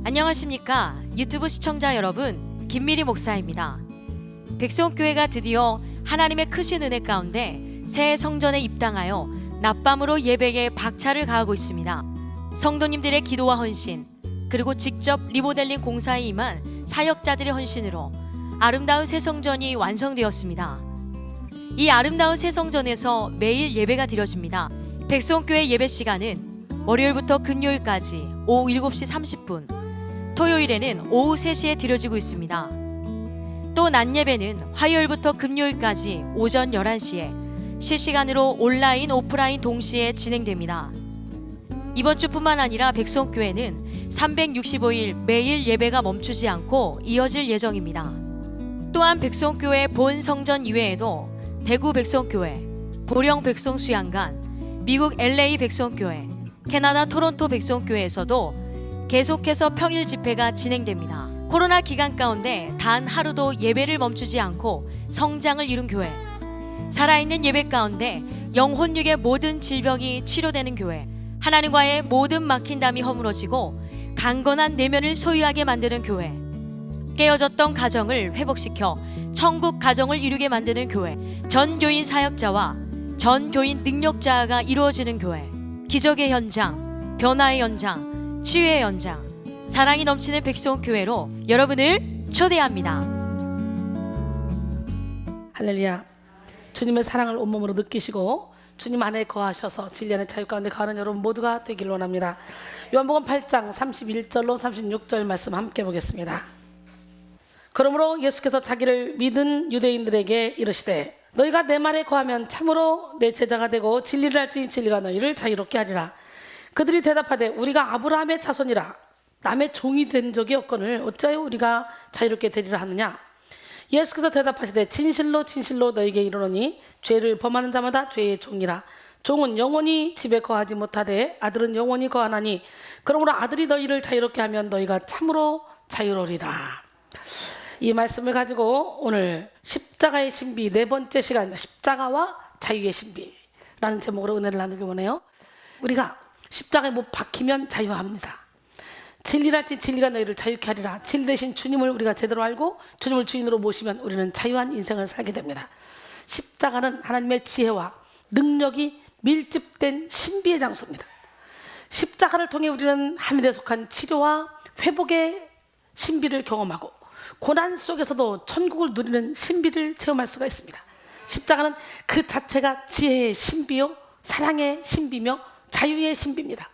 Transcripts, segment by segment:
안녕하십니까 유튜브 시청자 여러분, 김미리 목사입니다. 백성교회가 드디어 하나님의 크신 은혜 가운데 새 성전에 입당하여 낮밤으로 예배에 박차를 가하고 있습니다. 성도님들의 기도와 헌신, 그리고 직접 리모델링 공사에 임한 사역자들의 헌신으로 아름다운 새 성전이 완성되었습니다. 이 아름다운 새 성전에서 매일 예배가 드려집니다. 백성교회 예배 시간은 월요일부터 금요일까지 오후 7시 30분, 토요일에는 오후 3시에 드려지고 있습니다. 또 낮 예배는 화요일부터 금요일까지 오전 11시에 실시간으로 온라인, 오프라인 동시에 진행됩니다. 이번 주뿐만 아니라 백성교회는 365일 매일 예배가 멈추지 않고 이어질 예정입니다. 또한 백성교회 본 성전 이외에도 대구 백성교회, 보령 백성수양관, 미국 LA 백성교회, 캐나다 토론토 백성교회에서도 계속해서 평일 집회가 진행됩니다. 코로나 기간 가운데 단 하루도 예배를 멈추지 않고 성장을 이룬 교회, 살아있는 예배 가운데 영혼육의 모든 질병이 치료되는 교회, 하나님과의 모든 막힌담이 허물어지고 강건한 내면을 소유하게 만드는 교회, 깨어졌던 가정을 회복시켜 천국 가정을 이루게 만드는 교회, 전 교인 사역자와 전 교인 능력자가 이루어지는 교회, 기적의 현장, 변화의 현장, 치유의 현장, 사랑이 넘치는 백성교회로 여러분을 초대합니다. 할렐루야. 주님의 사랑을 온몸으로 느끼시고 주님 안에 거하셔서 진리 안에 자유 가운데 거하는 여러분 모두가 되길 원합니다. 요한복음 8장 31절로 36절 말씀 함께 보겠습니다. 그러므로 예수께서 자기를 믿은 유대인들에게 이르시되 너희가 내 말에 거하면 참으로 내 제자가 되고 진리를 알지니 진리가 너희를 자유롭게 하리라. 그들이 대답하되 우리가 아브라함의 자손이라 남의 종이 된 적이 없거늘 어찌하여 우리가 자유롭게 되리라 하느냐. 예수께서 대답하시되 진실로 진실로 너희에게 이르노니 죄를 범하는 자마다 죄의 종이라. 종은 영원히 집에 거하지 못하되 아들은 영원히 거하나니 그러므로 아들이 너희를 자유롭게 하면 너희가 참으로 자유로리라. 이 말씀을 가지고 오늘 십자가의 신비 네 번째 시간입니다. 십자가와 자유의 신비라는 제목으로 은혜를 나누기 원해요. 우리가 십자가에 못 박히면 자유합니다. 진리를 알지 진리가 너희를 자유케 하리라. 진리 대신 주님을 우리가 제대로 알고 주님을 주인으로 모시면 우리는 자유한 인생을 살게 됩니다. 십자가는 하나님의 지혜와 능력이 밀집된 신비의 장소입니다. 십자가를 통해 우리는 하늘에 속한 치료와 회복의 신비를 경험하고 고난 속에서도 천국을 누리는 신비를 체험할 수가 있습니다. 십자가는 그 자체가 지혜의 신비요, 사랑의 신비며 자유의 신비입니다.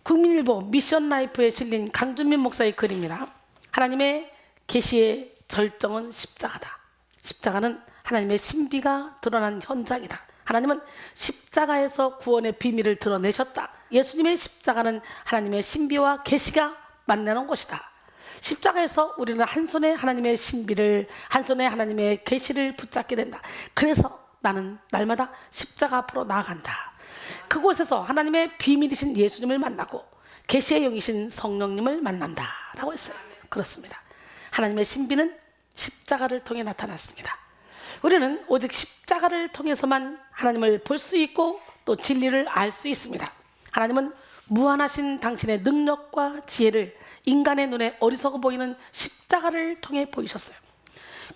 국민일보 미션 라이프에 실린 강준민 목사의 글입니다. 하나님의 계시의 절정은 십자가다. 십자가는 하나님의 신비가 드러난 현장이다. 하나님은 십자가에서 구원의 비밀을 드러내셨다. 예수님의 십자가는 하나님의 신비와 계시가 만나는 곳이다. 십자가에서 우리는 한 손에 하나님의 신비를, 한 손에 하나님의 계시를 붙잡게 된다. 그래서 나는 날마다 십자가 앞으로 나아간다. 그곳에서 하나님의 비밀이신 예수님을 만나고 계시의 영이신 성령님을 만난다 라고 했어요. 그렇습니다. 하나님의 신비는 십자가를 통해 나타났습니다. 우리는 오직 십자가를 통해서만 하나님을 볼 수 있고 또 진리를 알 수 있습니다. 하나님은 무한하신 당신의 능력과 지혜를 인간의 눈에 어리석어 보이는 십자가를 통해 보이셨어요.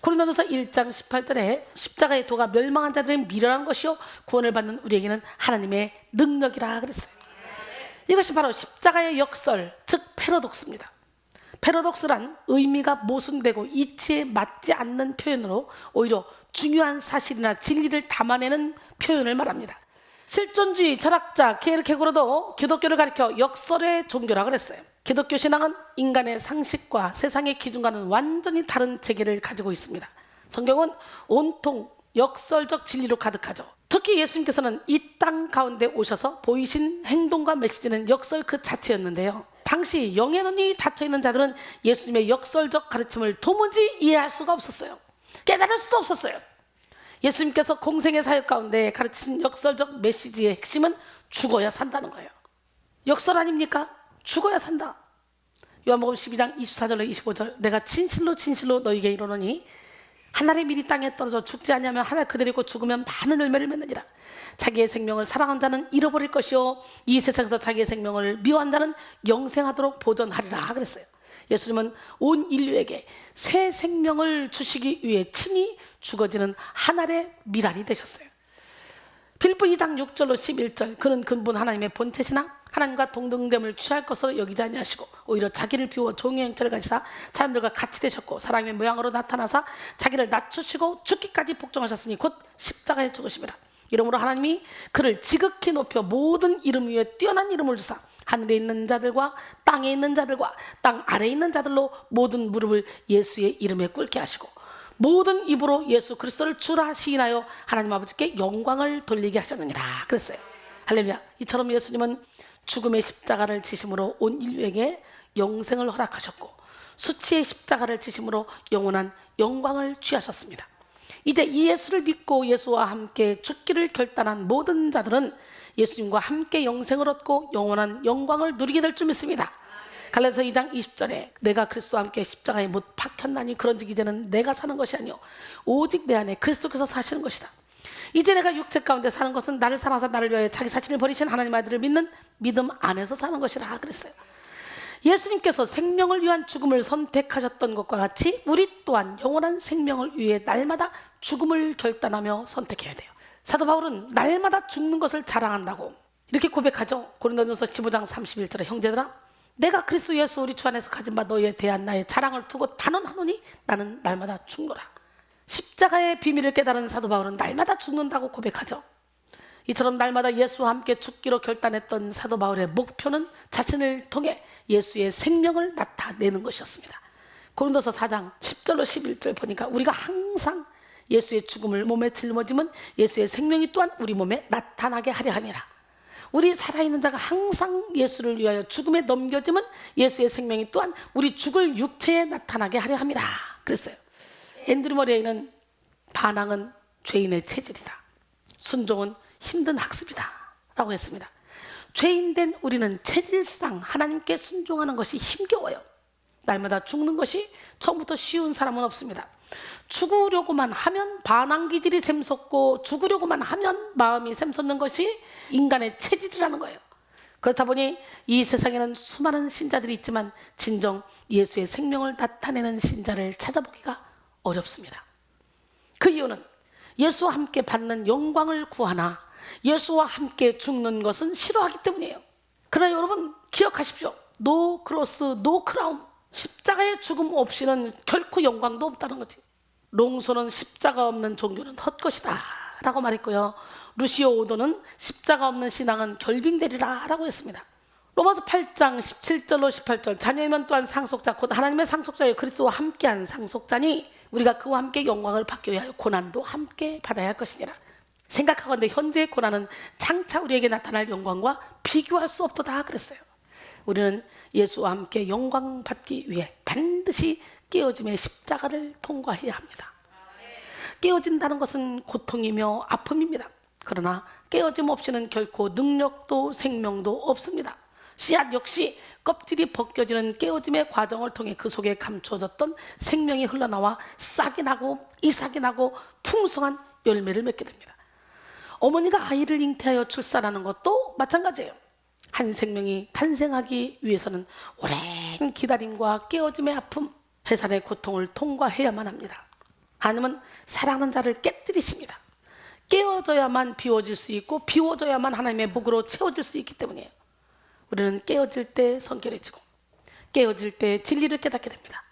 고린도전서 1장 18절에 십자가의 도가 멸망한 자들은 미련한 것이요 구원을 받는 우리에게는 하나님의 능력이라 그랬어요. 이것이 바로 십자가의 역설, 즉 패러독스입니다. 패러독스란 의미가 모순되고 이치에 맞지 않는 표현으로 오히려 중요한 사실이나 진리를 담아내는 표현을 말합니다. 실존주의 철학자 키에르케고르도 기독교를 가리켜 역설의 종교라 그랬어요. 기독교 신앙은 인간의 상식과 세상의 기준과는 완전히 다른 체계를 가지고 있습니다. 성경은 온통 역설적 진리로 가득하죠. 특히 예수님께서는 이 땅 가운데 오셔서 보이신 행동과 메시지는 역설 그 자체였는데요. 당시 영의 눈이 닫혀있는 자들은 예수님의 역설적 가르침을 도무지 이해할 수가 없었어요. 깨달을 수도 없었어요. 예수님께서 공생의 사역 가운데 가르친 역설적 메시지의 핵심은 죽어야 산다는 거예요. 역설 아닙니까? 죽어야 산다. 요한복음 12장 24절로 25절 내가 진실로 진실로 너희에게 이르노니 하늘의 밀이 땅에 떨어져 죽지 아니하면 하늘 그대로 있고 죽으면 많은 열매를 맺느니라. 자기의 생명을 사랑한 자는 잃어버릴 것이요 이 세상에서 자기의 생명을 미워한 자는 영생하도록 보존하리라 그랬어요. 예수님은 온 인류에게 새 생명을 주시기 위해 친히 죽어지는 하늘의 밀알이 되셨어요. 빌립보 2장 6절로 11절 그는 근본 하나님의 본체시나 하나님과 동등됨을 취할 것으로 여기지 아니하시고 오히려 자기를 비워 종의 형체를 가지사 사람들과 같이 되셨고 사람의 모양으로 나타나사 자기를 낮추시고 죽기까지 복종하셨으니 곧 십자가에 죽으심이라. 이러므로 하나님이 그를 지극히 높여 모든 이름 위에 뛰어난 이름을 주사 하늘에 있는 자들과 땅에 있는 자들과 땅 아래에 있는 자들로 모든 무릎을 예수의 이름에 꿇게 하시고 모든 입으로 예수 그리스도를 주라 시인하여 하나님 아버지께 영광을 돌리게 하셨느니라 그랬어요. 할렐루야. 이처럼 예수님은 죽음의 십자가를 지심으로 온 인류에게 영생을 허락하셨고 수치의 십자가를 지심으로 영원한 영광을 취하셨습니다. 이제 이 예수를 믿고 예수와 함께 죽기를 결단한 모든 자들은 예수님과 함께 영생을 얻고 영원한 영광을 누리게 될 줄 믿습니다. 갈라디아서 2장 20절에 내가 그리스도와 함께 십자가에 못 박혔나니 그런즉 이제는 내가 사는 것이 아니요 오직 내 안에 그리스도께서 사시는 것이다. 이제 내가 육체 가운데 사는 것은 나를 사랑하사 나를 위하여 자기 자신을 버리신 하나님 아들을 믿는 믿음 안에서 사는 것이라 그랬어요. 예수님께서 생명을 위한 죽음을 선택하셨던 것과 같이 우리 또한 영원한 생명을 위해 날마다 죽음을 결단하며 선택해야 돼요. 사도 바울은 날마다 죽는 것을 자랑한다고 이렇게 고백하죠. 고린도전서 15장 31절에 형제들아 내가 그리스도 예수 우리 주 안에서 가진 바 너희에 대한 나의 자랑을 두고 단언하노니 나는 날마다 죽노라. 십자가의 비밀을 깨달은 사도 바울은 날마다 죽는다고 고백하죠. 이처럼 날마다 예수와 함께 죽기로 결단했던 사도 바울의 목표는 자신을 통해 예수의 생명을 나타내는 것이었습니다. 고린도서 4장 10절로 11절 보니까 우리가 항상 예수의 죽음을 몸에 짊어지면 예수의 생명이 또한 우리 몸에 나타나게 하려 함이라. 우리 살아있는 자가 항상 예수를 위하여 죽음에 넘겨지면 예수의 생명이 또한 우리 죽을 육체에 나타나게 하려 함이라 그랬어요. 앤드류 머레이는 반항은 죄인의 체질이다. 순종은 힘든 학습이다 라고 했습니다. 죄인된 우리는 체질상 하나님께 순종하는 것이 힘겨워요. 날마다 죽는 것이 처음부터 쉬운 사람은 없습니다. 죽으려고만 하면 반항 기질이 샘솟고 죽으려고만 하면 마음이 샘솟는 것이 인간의 체질이라는 거예요. 그렇다 보니 이 세상에는 수많은 신자들이 있지만 진정 예수의 생명을 나타내는 신자를 찾아보기가 어렵습니다. 그 이유는 예수와 함께 받는 영광을 구하나 예수와 함께 죽는 것은 싫어하기 때문이에요. 그러나 여러분 기억하십시오. 노 크로스 노 크라운. 십자가의 죽음 없이는 결코 영광도 없다는 거지. 롱소는 십자가 없는 종교는 헛것이다 라고 말했고요. 루시오 오도는 십자가 없는 신앙은 결빙되리라 라고 했습니다. 로마서 8장 17절로 18절 자녀이면 또한 상속자 곧 하나님의 상속자여 그리스도와 함께한 상속자니 우리가 그와 함께 영광을 받기 위하여 고난도 함께 받아야 할 것이니라. 생각하건대 현재의 고난은 장차 우리에게 나타날 영광과 비교할 수 없도다 그랬어요. 우리는 예수와 함께 영광 받기 위해 반드시 깨어짐의 십자가를 통과해야 합니다. 깨어진다는 것은 고통이며 아픔입니다. 그러나 깨어짐 없이는 결코 능력도 생명도 없습니다. 씨앗 역시 껍질이 벗겨지는 깨어짐의 과정을 통해 그 속에 감춰졌던 생명이 흘러나와 싹이 나고 이삭이 나고 풍성한 열매를 맺게 됩니다. 어머니가 아이를 잉태하여 출산하는 것도 마찬가지예요. 한 생명이 탄생하기 위해서는 오랜 기다림과 깨어짐의 아픔, 해산의 고통을 통과해야만 합니다. 하나님은 사랑하는 자를 깨뜨리십니다. 깨어져야만 비워질 수 있고 비워져야만 하나님의 복으로 채워질 수 있기 때문이에요. 우리는 깨어질 때 성결해지고 깨어질 때 진리를 깨닫게 됩니다.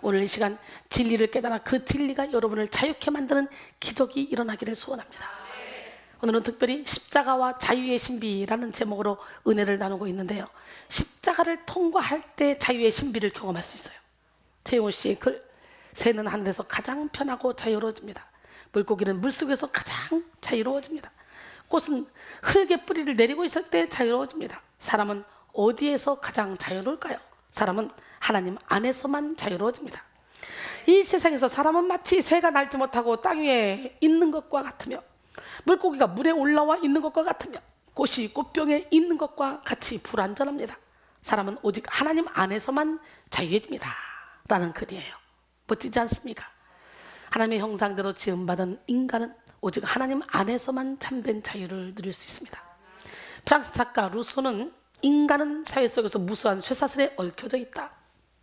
오늘 이 시간 진리를 깨달아 그 진리가 여러분을 자유케 만드는 기적이 일어나기를 소원합니다. 오늘은 특별히 십자가와 자유의 신비라는 제목으로 은혜를 나누고 있는데요. 십자가를 통과할 때 자유의 신비를 경험할 수 있어요. 최용호 씨의 글, 새는 하늘에서 가장 편하고 자유로워집니다. 물고기는 물속에서 가장 자유로워집니다. 꽃은 흙에 뿌리를 내리고 있을 때 자유로워집니다. 사람은 어디에서 가장 자유로울까요? 사람은 하나님 안에서만 자유로워집니다. 이 세상에서 사람은 마치 새가 날지 못하고 땅 위에 있는 것과 같으며 물고기가 물에 올라와 있는 것과 같으며 꽃이 꽃병에 있는 것과 같이 불완전합니다. 사람은 오직 하나님 안에서만 자유해집니다 라는 글이에요. 멋지지 않습니까? 하나님의 형상대로 지음받은 인간은 오직 하나님 안에서만 참된 자유를 누릴 수 있습니다. 프랑스 작가 루소는 인간은 사회 속에서 무수한 쇠사슬에 얽혀져 있다,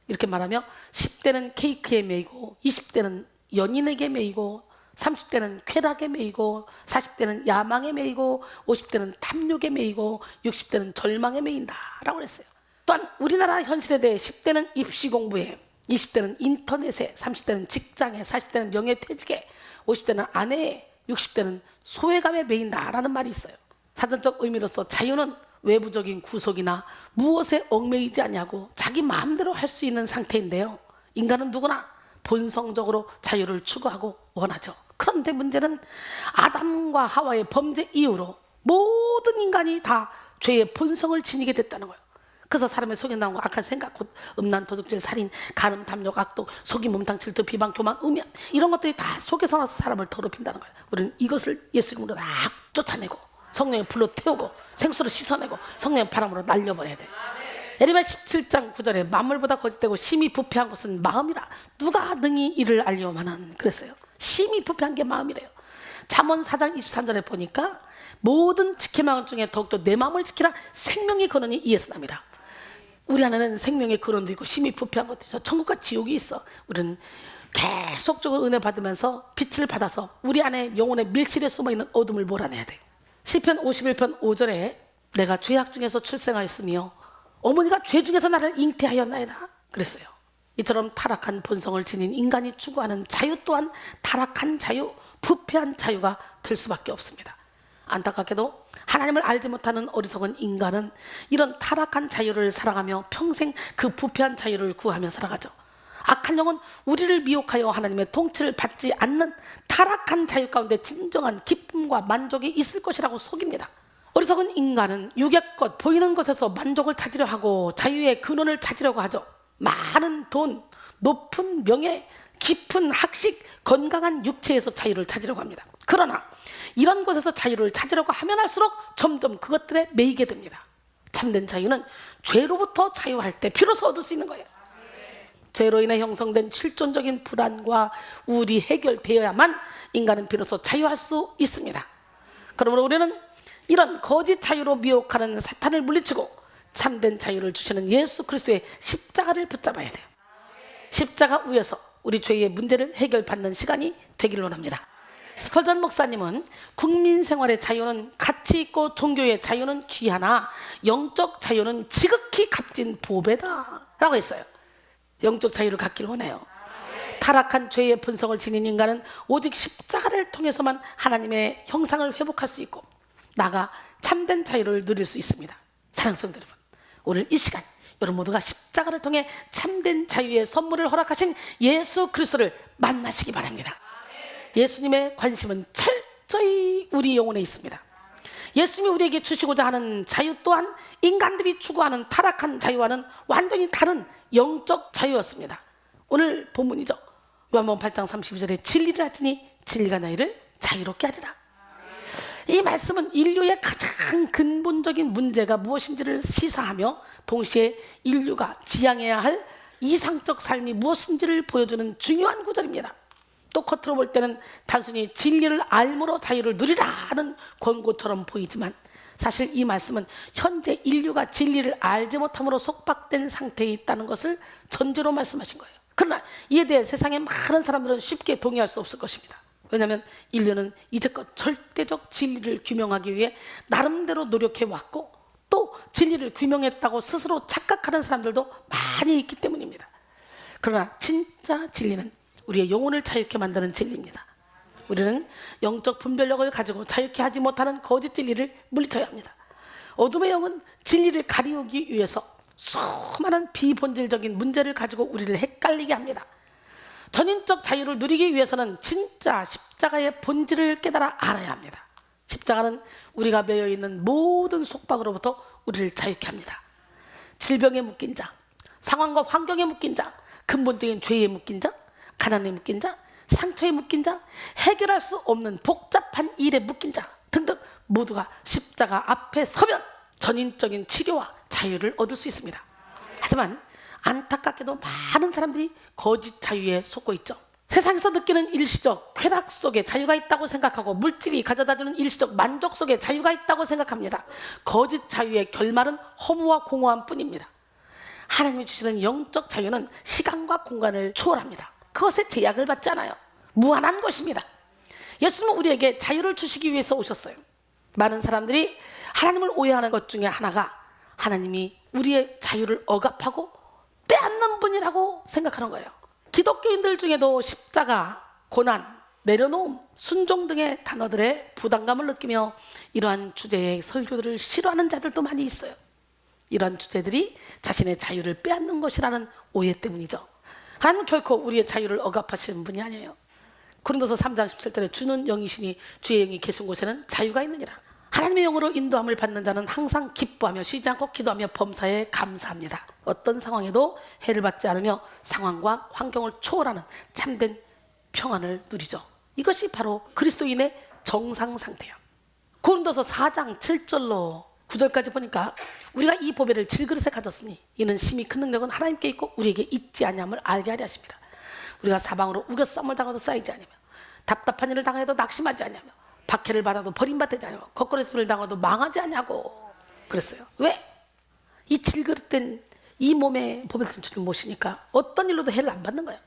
이렇게 말하며 10대는 케이크에 매이고 20대는 연인에게 매이고 30대는 쾌락에 매이고 40대는 야망에 매이고 50대는 탐욕에 매이고 60대는 절망에 매인다 라고 했어요. 또한 우리나라 현실에 대해 10대는 입시 공부에, 20대는 인터넷에, 30대는 직장에, 40대는 명예퇴직에, 50대는 아내에, 60대는 소외감에 매인다라는 말이 있어요. 사전적 의미로서 자유는 외부적인 구속이나 무엇에 얽매이지 않냐고 자기 마음대로 할 수 있는 상태인데요, 인간은 누구나 본성적으로 자유를 추구하고 원하죠. 그런데 문제는 아담과 하와의 범죄 이후로 모든 인간이 다 죄의 본성을 지니게 됐다는 거예요. 그래서 사람의 속에 나온 거, 악한 생각, 곧 음란, 도둑질, 살인, 간음, 탐욕, 악독, 속임, 몸탕, 질투, 비방, 교만, 음양, 이런 것들이 다 속에서 나서 사람을 더럽힌다는 거예요. 우리는 이것을 예수 이름으로 다 쫓아내고 성령의 불로 태우고 생수로 씻어내고 성령의 바람으로 날려버려야 돼요. 예레미야 17장 9절에 만물보다 거짓되고 심히 부패한 것은 마음이라 누가 능히 이를 알려마는, 그랬어요. 심히 부패한 게 마음이래요. 잠언 4장 23절에 보니까 모든 지켜망을 중에 더욱더 내 마음을 지키라, 생명의 근원이 이에서 납니다. 우리 안에는 생명의 근원도 있고 심히 부패한 것도 있어. 천국과 지옥이 있어. 우리는 계속적으로 은혜 받으면서 빛을 받아서 우리 안에 영혼의 밀실에 숨어있는 어둠을 몰아내야 돼. 시편 51편 5절에 내가 죄악 중에서 출생하였으며 어머니가 죄 중에서 나를 잉태하였나이다, 그랬어요. 이처럼 타락한 본성을 지닌 인간이 추구하는 자유 또한 타락한 자유, 부패한 자유가 될 수밖에 없습니다. 안타깝게도 하나님을 알지 못하는 어리석은 인간은 이런 타락한 자유를 살아가며 평생 그 부패한 자유를 구하며 살아가죠. 악한 영은 우리를 미혹하여 하나님의 통치를 받지 않는 타락한 자유 가운데 진정한 기쁨과 만족이 있을 것이라고 속입니다. 어리석은 인간은 육의 것, 보이는 것에서 만족을 찾으려 하고 자유의 근원을 찾으려고 하죠. 많은 돈, 높은 명예, 깊은 학식, 건강한 육체에서 자유를 찾으려고 합니다. 그러나 이런 것에서 자유를 찾으려고 하면 할수록 점점 그것들에 매이게 됩니다. 참된 자유는 죄로부터 자유할 때 비로소 얻을 수 있는 거예요. 죄로 인해 형성된 실존적인 불안과 우울이 해결되어야만 인간은 비로소 자유할 수 있습니다. 그러므로 우리는 이런 거짓 자유로 미혹하는 사탄을 물리치고 참된 자유를 주시는 예수 그리스도의 십자가를 붙잡아야 돼요. 십자가 위에서 우리 죄의 문제를 해결받는 시간이 되기를 원합니다. 스펄전 목사님은 국민 생활의 자유는 가치 있고 종교의 자유는 귀하나 영적 자유는 지극히 값진 보배다 라고 했어요. 영적 자유를 갖기를 원해요. 타락한 죄의 본성을 지닌 인간은 오직 십자가를 통해서만 하나님의 형상을 회복할 수 있고 나가 참된 자유를 누릴 수 있습니다. 사랑하는 성도 여러분, 오늘 이 시간 여러분 모두가 십자가를 통해 참된 자유의 선물을 허락하신 예수 그리스도를 만나시기 바랍니다. 예수님의 관심은 철저히 우리 영혼에 있습니다. 예수님이 우리에게 주시고자 하는 자유 또한 인간들이 추구하는 타락한 자유와는 완전히 다른 영적 자유였습니다. 오늘 본문이죠. 요한복음 8장 32절에 진리를 하시니 진리가 너희를 자유롭게 하리라. 이 말씀은 인류의 가장 근본적인 문제가 무엇인지를 시사하며 동시에 인류가 지향해야 할 이상적 삶이 무엇인지를 보여주는 중요한 구절입니다. 또 겉으로 볼 때는 단순히 진리를 알므로 자유를 누리라는 권고처럼 보이지만 사실 이 말씀은 현재 인류가 진리를 알지 못함으로 속박된 상태에 있다는 것을 전제로 말씀하신 거예요. 그러나 이에 대해 세상의 많은 사람들은 쉽게 동의할 수 없을 것입니다. 왜냐하면 인류는 이제껏 절대적 진리를 규명하기 위해 나름대로 노력해 왔고 또 진리를 규명했다고 스스로 착각하는 사람들도 많이 있기 때문입니다. 그러나 진짜 진리는 우리의 영혼을 자유케 만드는 진리입니다. 우리는 영적 분별력을 가지고 자유케 하지 못하는 거짓 진리를 물리쳐야 합니다. 어둠의 영은 진리를 가리우기 위해서 수많은 비본질적인 문제를 가지고 우리를 헷갈리게 합니다. 전인적 자유를 누리기 위해서는 진짜 십자가의 본질을 깨달아 알아야 합니다. 십자가는 우리가 매여 있는 모든 속박으로부터 우리를 자유케 합니다. 질병에 묶인 자, 상황과 환경에 묶인 자, 근본적인 죄에 묶인 자, 가난에 묶인 자, 상처에 묶인 자, 해결할 수 없는 복잡한 일에 묶인 자 등등 모두가 십자가 앞에 서면 전인적인 치료와 자유를 얻을 수 있습니다. 하지만 안타깝게도 많은 사람들이 거짓 자유에 속고 있죠. 세상에서 느끼는 일시적 쾌락 속에 자유가 있다고 생각하고 물질이 가져다주는 일시적 만족 속에 자유가 있다고 생각합니다. 거짓 자유의 결말은 허무와 공허함 뿐입니다. 하나님이 주시는 영적 자유는 시간과 공간을 초월합니다. 그것에 제약을 받지 않아요. 무한한 것입니다. 예수님은 우리에게 자유를 주시기 위해서 오셨어요. 많은 사람들이 하나님을 오해하는 것 중에 하나가 하나님이 우리의 자유를 억압하고 빼앗는 분이라고 생각하는 거예요. 기독교인들 중에도 십자가, 고난, 내려놓음, 순종 등의 단어들의 부담감을 느끼며 이러한 주제의 설교들을 싫어하는 자들도 많이 있어요. 이러한 주제들이 자신의 자유를 빼앗는 것이라는 오해 때문이죠. 하나님은 결코 우리의 자유를 억압하시는 분이 아니에요. 고린도서 3장 17절에 주는 영이시니 주의 영이 계신 곳에는 자유가 있느니라. 하나님의 영으로 인도함을 받는 자는 항상 기뻐하며 쉬지 않고 기도하며 범사에 감사합니다. 어떤 상황에도 해를 받지 않으며 상황과 환경을 초월하는 참된 평안을 누리죠. 이것이 바로 그리스도인의 정상 상태예요. 고린도서 4장 7절로 9절까지 보니까 우리가 이 보배를 질그릇에 가졌으니 이는 심히 큰 능력은 하나님께 있고 우리에게 있지 아니함을 알게 하려 하십니다. 우리가 사방으로 우겨 싸움을 당해도 쌓이지 아니하며 답답한 일을 당해도 낙심하지 아니하며 박해를 받아도 버림받지 아니하고 거꾸로짐을 당해도 망하지 아니하고 그랬어요. 왜? 이 질그릇된 이 몸에 보배를 주를 모시니까 어떤 일로도 해를 안 받는 거예요.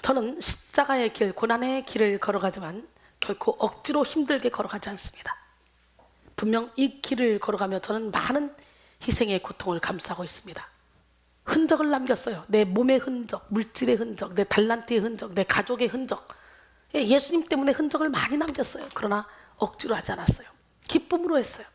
저는 십자가의 길, 고난의 길을 걸어가지만 결코 억지로 힘들게 걸어가지 않습니다. 분명 이 길을 걸어가며 저는 많은 희생의 고통을 감수하고 있습니다. 흔적을 남겼어요. 내 몸의 흔적, 물질의 흔적, 내 달란트의 흔적, 내 가족의 흔적. 예수님 때문에 흔적을 많이 남겼어요. 그러나 억지로 하지 않았어요. 기쁨으로 했어요.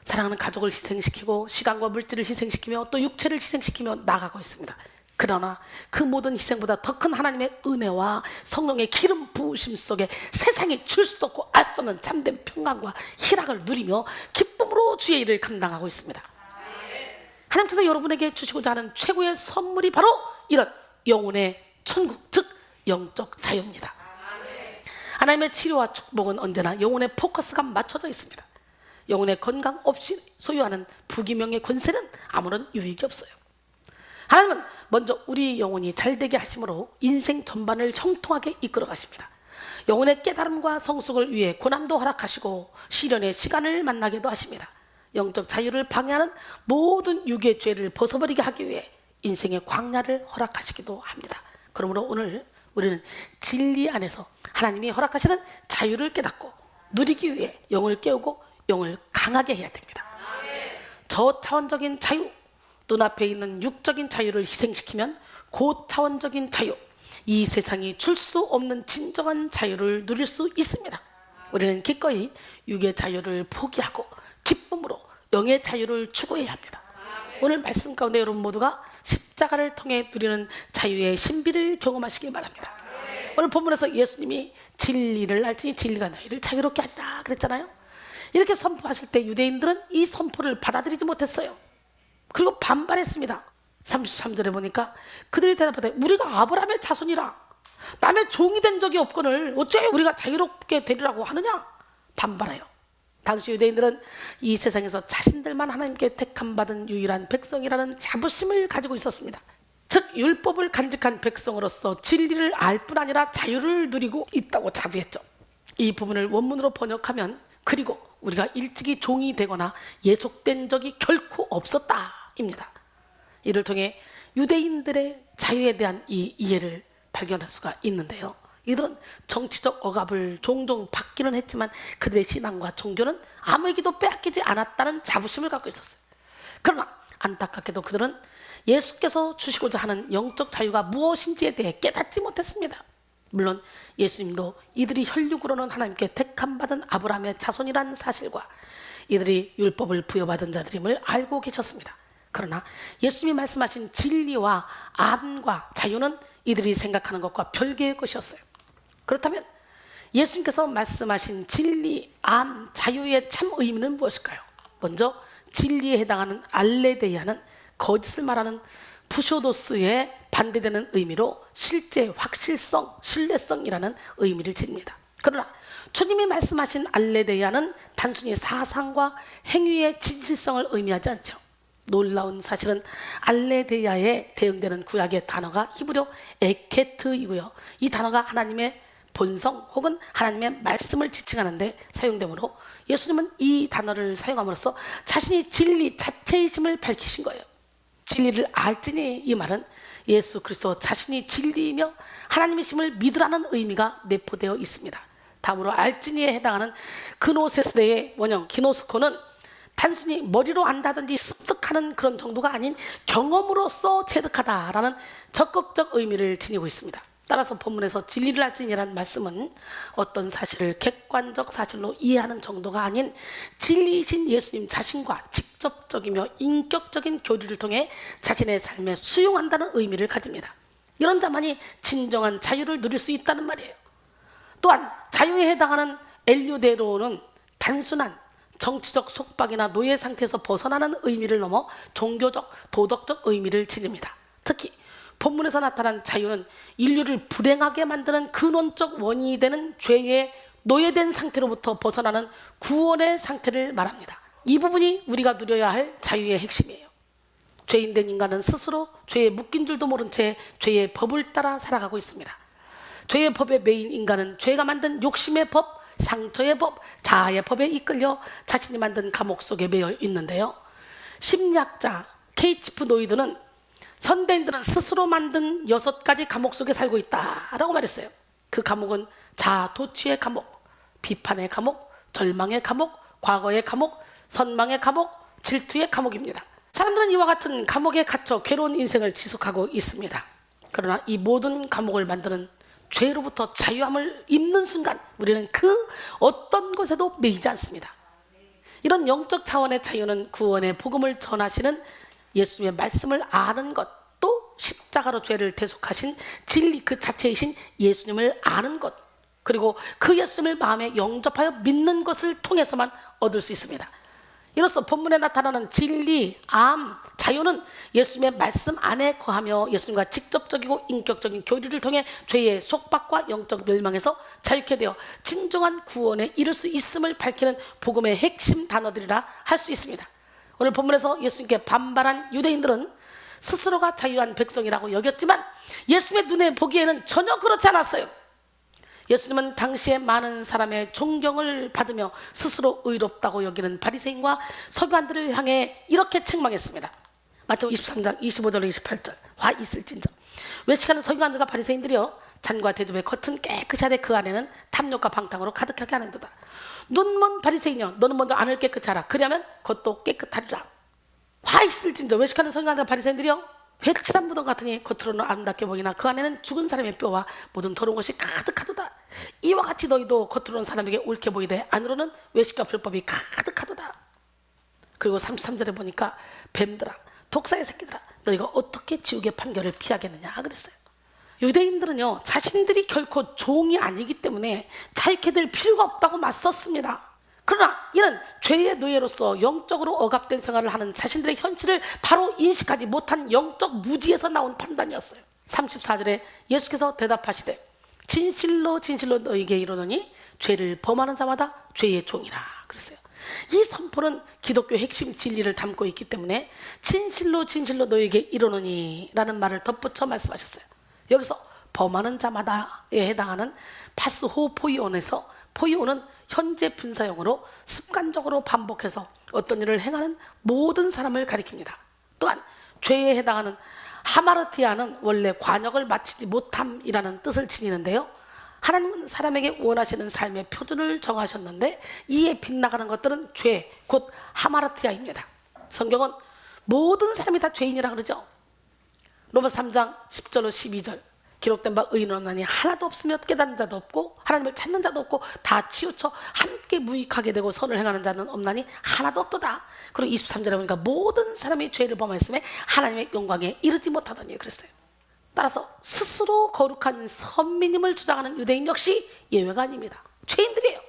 사랑하는 가족을 희생시키고 시간과 물질을 희생시키며 또 육체를 희생시키며 나가고 있습니다. 그러나 그 모든 희생보다 더 큰 하나님의 은혜와 성령의 기름 부으심 속에 세상이 줄 수도 없고 알 수 없는 참된 평강과 희락을 누리며 기쁨으로 주의 일을 감당하고 있습니다. 하나님께서 여러분에게 주시고자 하는 최고의 선물이 바로 이런 영혼의 천국, 즉 영적 자유입니다. 하나님의 치료와 축복은 언제나 영혼의 포커스가 맞춰져 있습니다. 영혼의 건강 없이 소유하는 부귀명의 권세는 아무런 유익이 없어요. 하나님은 먼저 우리 영혼이 잘되게 하심으로 인생 전반을 형통하게 이끌어 가십니다. 영혼의 깨달음과 성숙을 위해 고난도 허락하시고 시련의 시간을 만나게도 하십니다. 영적 자유를 방해하는 모든 육의 죄를 벗어버리게 하기 위해 인생의 광야를 허락하시기도 합니다. 그러므로 오늘 우리는 진리 안에서 하나님이 허락하시는 자유를 깨닫고 누리기 위해 영을 깨우고 영을 강하게 해야 됩니다. 저차원적인 자유, 눈앞에 있는 육적인 자유를 희생시키면 고차원적인 자유, 이 세상이 줄 수 없는 진정한 자유를 누릴 수 있습니다. 우리는 기꺼이 육의 자유를 포기하고 기쁨으로 영의 자유를 추구해야 합니다. 오늘 말씀 가운데 여러분 모두가 십자가를 통해 누리는 자유의 신비를 경험하시길 바랍니다. 오늘 본문에서 예수님이 진리를 알지니 진리가 너희를 자유롭게 하리라 그랬잖아요. 이렇게 선포하실 때 유대인들은 이 선포를 받아들이지 못했어요. 그리고 반발했습니다. 33절에 보니까 그들이 대답하되 우리가 아브라함의 자손이라 남의 종이 된 적이 없거늘 어째 우리가 자유롭게 되리라고 하느냐 반발해요. 당시 유대인들은 이 세상에서 자신들만 하나님께 택함받은 유일한 백성이라는 자부심을 가지고 있었습니다. 즉 율법을 간직한 백성으로서 진리를 알 뿐 아니라 자유를 누리고 있다고 자부했죠. 이 부분을 원문으로 번역하면 그리고 우리가 일찍이 종이 되거나 예속된 적이 결코 없었다입니다. 이를 통해 유대인들의 자유에 대한 이 이해를 발견할 수가 있는데요. 이들은 정치적 억압을 종종 받기는 했지만 그들의 신앙과 종교는 아무에게도 빼앗기지 않았다는 자부심을 갖고 있었어요. 그러나 안타깝게도 그들은 예수께서 주시고자 하는 영적 자유가 무엇인지에 대해 깨닫지 못했습니다. 물론 예수님도 이들이 혈육으로는 하나님께 택함받은 아브라함의 자손이라는 사실과 이들이 율법을 부여받은 자들임을 알고 계셨습니다. 그러나 예수님이 말씀하신 진리와 암과 자유는 이들이 생각하는 것과 별개의 것이었어요. 그렇다면 예수님께서 말씀하신 진리, 암, 자유의 참 의미는 무엇일까요? 먼저 진리에 해당하는 알레데이아는 거짓을 말하는 푸쇼도스에 반대되는 의미로 실제 확실성, 신뢰성이라는 의미를 지닙니다. 그러나 주님이 말씀하신 알레데이아는 단순히 사상과 행위의 진실성을 의미하지 않죠. 놀라운 사실은 알레데야에 대응되는 구약의 단어가 히브리어 에케트이고요. 이 단어가 하나님의 본성 혹은 하나님의 말씀을 지칭하는데 사용되므로 예수님은 이 단어를 사용함으로써 자신이 진리 자체이심을 밝히신 거예요. 진리를 알지니, 이 말은 예수 그리스도 자신이 진리이며 하나님이심을 믿으라는 의미가 내포되어 있습니다. 다음으로 알지니에 해당하는 그노세스대의 원형 기노스코는 단순히 머리로 안다든지 습득하는 그런 정도가 아닌 경험으로서 체득하다라는 적극적 의미를 지니고 있습니다. 따라서 본문에서 진리를 알지니라는 말씀은 어떤 사실을 객관적 사실로 이해하는 정도가 아닌 진리이신 예수님 자신과 직접적이며 인격적인 교류를 통해 자신의 삶에 수용한다는 의미를 가집니다. 이런 자만이 진정한 자유를 누릴 수 있다는 말이에요. 또한 자유에 해당하는 엘류데로는 단순한 정치적 속박이나 노예 상태에서 벗어나는 의미를 넘어 종교적, 도덕적 의미를 지닙니다. 특히 본문에서 나타난 자유는 인류를 불행하게 만드는 근원적 원인이 되는 죄의 노예된 상태로부터 벗어나는 구원의 상태를 말합니다. 이 부분이 우리가 누려야 할 자유의 핵심이에요. 죄인된 인간은 스스로 죄에 묶인 줄도 모른 채 죄의 법을 따라 살아가고 있습니다. 죄의 법의 메인 인간은 죄가 만든 욕심의 법, 상처의 법, 자아의 법에 이끌려 자신이 만든 감옥 속에 매여 있는데요. 심리학자 케이치프 노이드는 현대인들은 스스로 만든 6가지 감옥 속에 살고 있다라고 말했어요. 그 감옥은 자아 도취의 감옥, 비판의 감옥, 절망의 감옥, 과거의 감옥, 선망의 감옥, 질투의 감옥입니다. 사람들은 이와 같은 감옥에 갇혀 괴로운 인생을 지속하고 있습니다. 그러나 이 모든 감옥을 만드는 죄로부터 자유함을 입는 순간 우리는 그 어떤 곳에도 매이지 않습니다. 이런 영적 차원의 자유는 구원의 복음을 전하시는 예수님의 말씀을 아는 것, 또 십자가로 죄를 대속하신 진리 그 자체이신 예수님을 아는 것, 그리고 그 예수님을 마음에 영접하여 믿는 것을 통해서만 얻을 수 있습니다. 이로써 본문에 나타나는 진리, 암, 자유는 예수님의 말씀 안에 거하며 예수님과 직접적이고 인격적인 교류를 통해 죄의 속박과 영적 멸망에서 자유케 되어 진정한 구원에 이를 수 있음을 밝히는 복음의 핵심 단어들이라 할 수 있습니다. 오늘 본문에서 예수님께 반발한 유대인들은 스스로가 자유한 백성이라고 여겼지만 예수님의 눈에 보기에는 전혀 그렇지 않았어요. 예수님은 당시에 많은 사람의 존경을 받으며 스스로 의롭다고 여기는 바리새인과 서기관들을 향해 이렇게 책망했습니다. 마태복음 23장 25절로 28절. 화 있을진저 외식하는 서기관들과 바리새인들이여, 잔과 대접의 겉은 깨끗이 하되 그 안에는 탐욕과 방탕으로 가득하게 하는도다. 눈먼 바리새인이여, 너는 먼저 안을 깨끗이 하라. 그리하면 겉도 깨끗하리라. 화 있을진저 외식하는 서기관들과 바리새인들이여, 회칠한 무덤 같으니 겉으로는 아름답게 보이나 그 안에는 죽은 사람의 뼈와 모든 더러운 것이 가득하도다. 이와 같이 너희도 겉으로는 사람에게 옳게 보이되 안으로는 외식과 불법이 가득하도다. 그리고 33절에 보니까 뱀들아, 독사의 새끼들아, 너희가 어떻게 지옥의 판결을 피하겠느냐 그랬어요. 유대인들은요, 자신들이 결코 종이 아니기 때문에 자유케 될 필요가 없다고 맞섰습니다. 그러나 이는 죄의 노예로서 영적으로 억압된 생활을 하는 자신들의 현실을 바로 인식하지 못한 영적 무지에서 나온 판단이었어요. 34절에 예수께서 대답하시되 진실로 진실로 너희에게 이르노니 죄를 범하는 자마다 죄의 종이라 그랬어요. 이 선포는 기독교 핵심 진리를 담고 있기 때문에 진실로 진실로 너희에게 이르노니 라는 말을 덧붙여 말씀하셨어요. 여기서 범하는 자마다에 해당하는 파스호 포이온에서, 포이온은 현재 분사형으로 습관적으로 반복해서 어떤 일을 행하는 모든 사람을 가리킵니다. 또한 죄에 해당하는 하마르티아는 원래 관역을 마치지 못함이라는 뜻을 지니는데요, 하나님은 사람에게 원하시는 삶의 표준을 정하셨는데 이에 빗나가는 것들은 죄, 곧 하마르티아입니다. 성경은 모든 사람이 다 죄인이라 그러죠. 로마서 3장 10절로 12절. 기록된 바 의인은 없나니 하나도 없으며 깨닫는 자도 없고 하나님을 찾는 자도 없고 다 치우쳐 함께 무익하게 되고 선을 행하는 자는 없나니 하나도 없도다. 그리고 23절에 보니까 모든 사람이 죄를 범하였음에 하나님의 영광에 이르지 못하더니 그랬어요. 따라서 스스로 거룩한 선민임을 주장하는 유대인 역시 예외가 아닙니다. 죄인들이에요.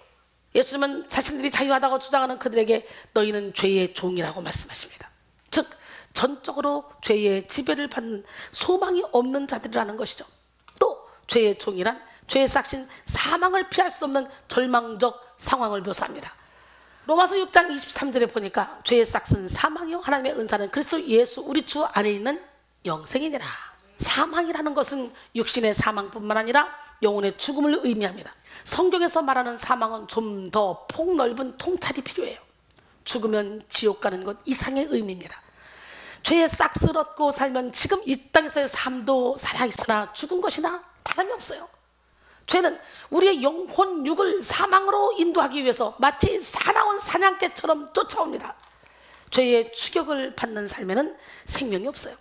예수님은 자신들이 자유하다고 주장하는 그들에게 너희는 죄의 종이라고 말씀하십니다. 즉 전적으로 죄의 지배를 받는 소망이 없는 자들이라는 것이죠. 또 죄의 종이란 죄의 싹신 사망을 피할 수 없는 절망적 상황을 묘사합니다. 로마서 6장 23절에 보니까 죄의 싹은 사망이요 하나님의 은사는 그리스도 예수 우리 주 안에 있는 영생이니라. 사망이라는 것은 육신의 사망뿐만 아니라 영혼의 죽음을 의미합니다. 성경에서 말하는 사망은 좀 더 폭넓은 통찰이 필요해요. 죽으면 지옥 가는 것 이상의 의미입니다. 죄의 싹을 얻고 살면 지금 이 땅에서의 삶도 살아있으나 죽은 것이나 다름이 없어요. 죄는 우리의 영혼 육을 사망으로 인도하기 위해서 마치 사나운 사냥개처럼 쫓아옵니다. 죄의 추격을 받는 삶에는 생명이 없어요.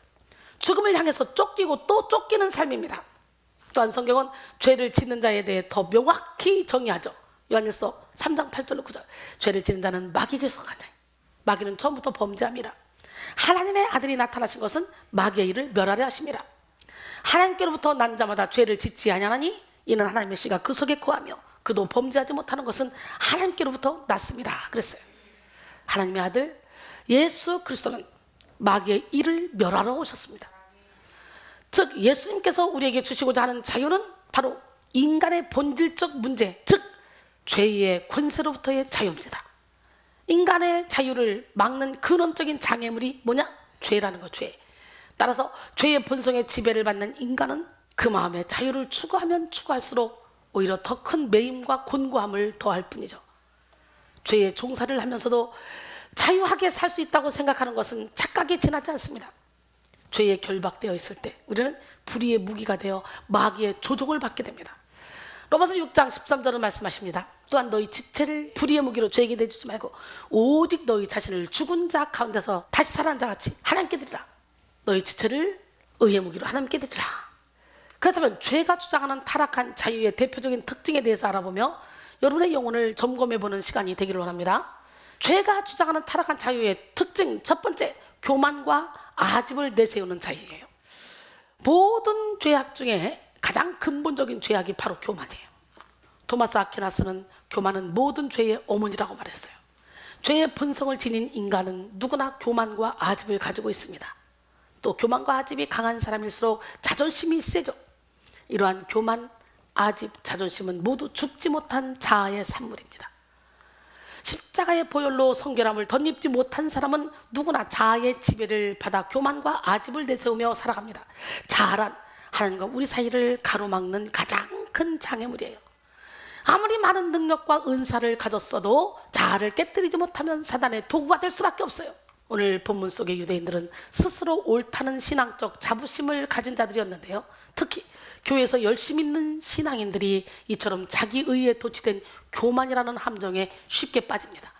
죽음을 향해서 쫓기고 또 쫓기는 삶입니다. 또한 성경은 죄를 짓는 자에 대해 더 명확히 정의하죠. 요한일서 3장 8절로 9절. 죄를 짓는 자는 마귀에게 속하다. 마귀는 처음부터 범죄함이라. 하나님의 아들이 나타나신 것은 마귀의 일을 멸하려 하심이라. 하나님께로부터 난 자마다 죄를 짓지 아니하나니 이는 하나님의 씨가 그 속에 거하며 그도 범죄하지 못하는 것은 하나님께로부터 났습니다. 그랬어요. 하나님의 아들 예수 그리스도는 마귀의 일을 멸하러 오셨습니다. 즉 예수님께서 우리에게 주시고자 하는 자유는 바로 인간의 본질적 문제, 즉 죄의 권세로부터의 자유입니다. 인간의 자유를 막는 근원적인 장애물이 뭐냐? 죄라는 거, 죄. 따라서 죄의 본성의 지배를 받는 인간은 그 마음의 자유를 추구하면 추구할수록 오히려 더 큰 매임과 곤고함을 더할 뿐이죠. 죄의 종사를 하면서도 자유하게 살 수 있다고 생각하는 것은 착각에 지나지 않습니다. 죄에 결박되어 있을 때 우리는 불의의 무기가 되어 마귀의 조종을 받게 됩니다. 로마서 6장 13절은 말씀하십니다. 또한 너희 지체를 불의의 무기로 죄에게 내주지 말고 오직 너희 자신을 죽은 자 가운데서 다시 살아난 자 같이 하나님께 드리라. 너희 지체를 의의 무기로 하나님께 드리라. 그렇다면 죄가 주장하는 타락한 자유의 대표적인 특징에 대해서 알아보며 여러분의 영혼을 점검해보는 시간이 되기를 원합니다. 죄가 주장하는 타락한 자유의 특징 첫 번째, 교만과 아집을 내세우는 자유예요. 모든 죄악 중에 가장 근본적인 죄악이 바로 교만이에요. 토마스 아퀴나스는 교만은 모든 죄의 어머니라고 말했어요. 죄의 본성을 지닌 인간은 누구나 교만과 아집을 가지고 있습니다. 또 교만과 아집이 강한 사람일수록 자존심이 세죠. 이러한 교만, 아집, 자존심은 모두 죽지 못한 자아의 산물입니다. 십자가의 보혈로 성결함을 덧입지 못한 사람은 누구나 자아의 지배를 받아 교만과 아집을 내세우며 살아갑니다. 자아란 하나님과 우리 사이를 가로막는 가장 큰 장애물이에요. 아무리 많은 능력과 은사를 가졌어도 자아를 깨뜨리지 못하면 사단의 도구가 될 수밖에 없어요. 오늘 본문 속의 유대인들은 스스로 옳다는 신앙적 자부심을 가진 자들이었는데요. 특히 교회에서 열심히 있는 신앙인들이 이처럼 자기 의에 도취된 교만이라는 함정에 쉽게 빠집니다.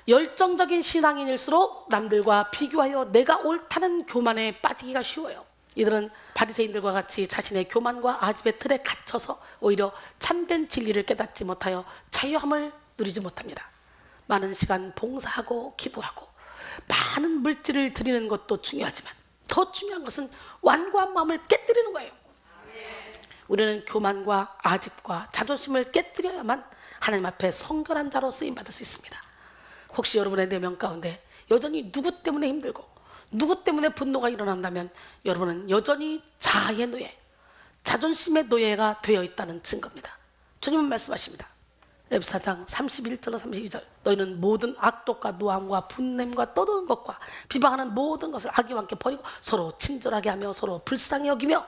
열정적인 신앙인일수록 남들과 비교하여 내가 옳다는 교만에 빠지기가 쉬워요. 이들은 바리새인들과 같이 자신의 교만과 아집의 틀에 갇혀서 오히려 참된 진리를 깨닫지 못하여 자유함을 누리지 못합니다. 많은 시간 봉사하고 기도하고 많은 물질을 드리는 것도 중요하지만 더 중요한 것은 완고한 마음을 깨뜨리는 거예요. 우리는 교만과 아집과 자존심을 깨뜨려야만 하나님 앞에 성결한 자로 쓰임받을 수 있습니다. 혹시 여러분의 내면 가운데 여전히 누구 때문에 힘들고 누구 때문에 분노가 일어난다면 여러분은 여전히 자아의 노예, 자존심의 노예가 되어 있다는 증거입니다. 주님은 말씀하십니다. 에베소 4장 31절로 32절. 너희는 모든 악독과 노함과 분냄과 떠드는 것과 비방하는 모든 것을 악의와 함께 버리고 서로 친절하게 하며 서로 불쌍히 여기며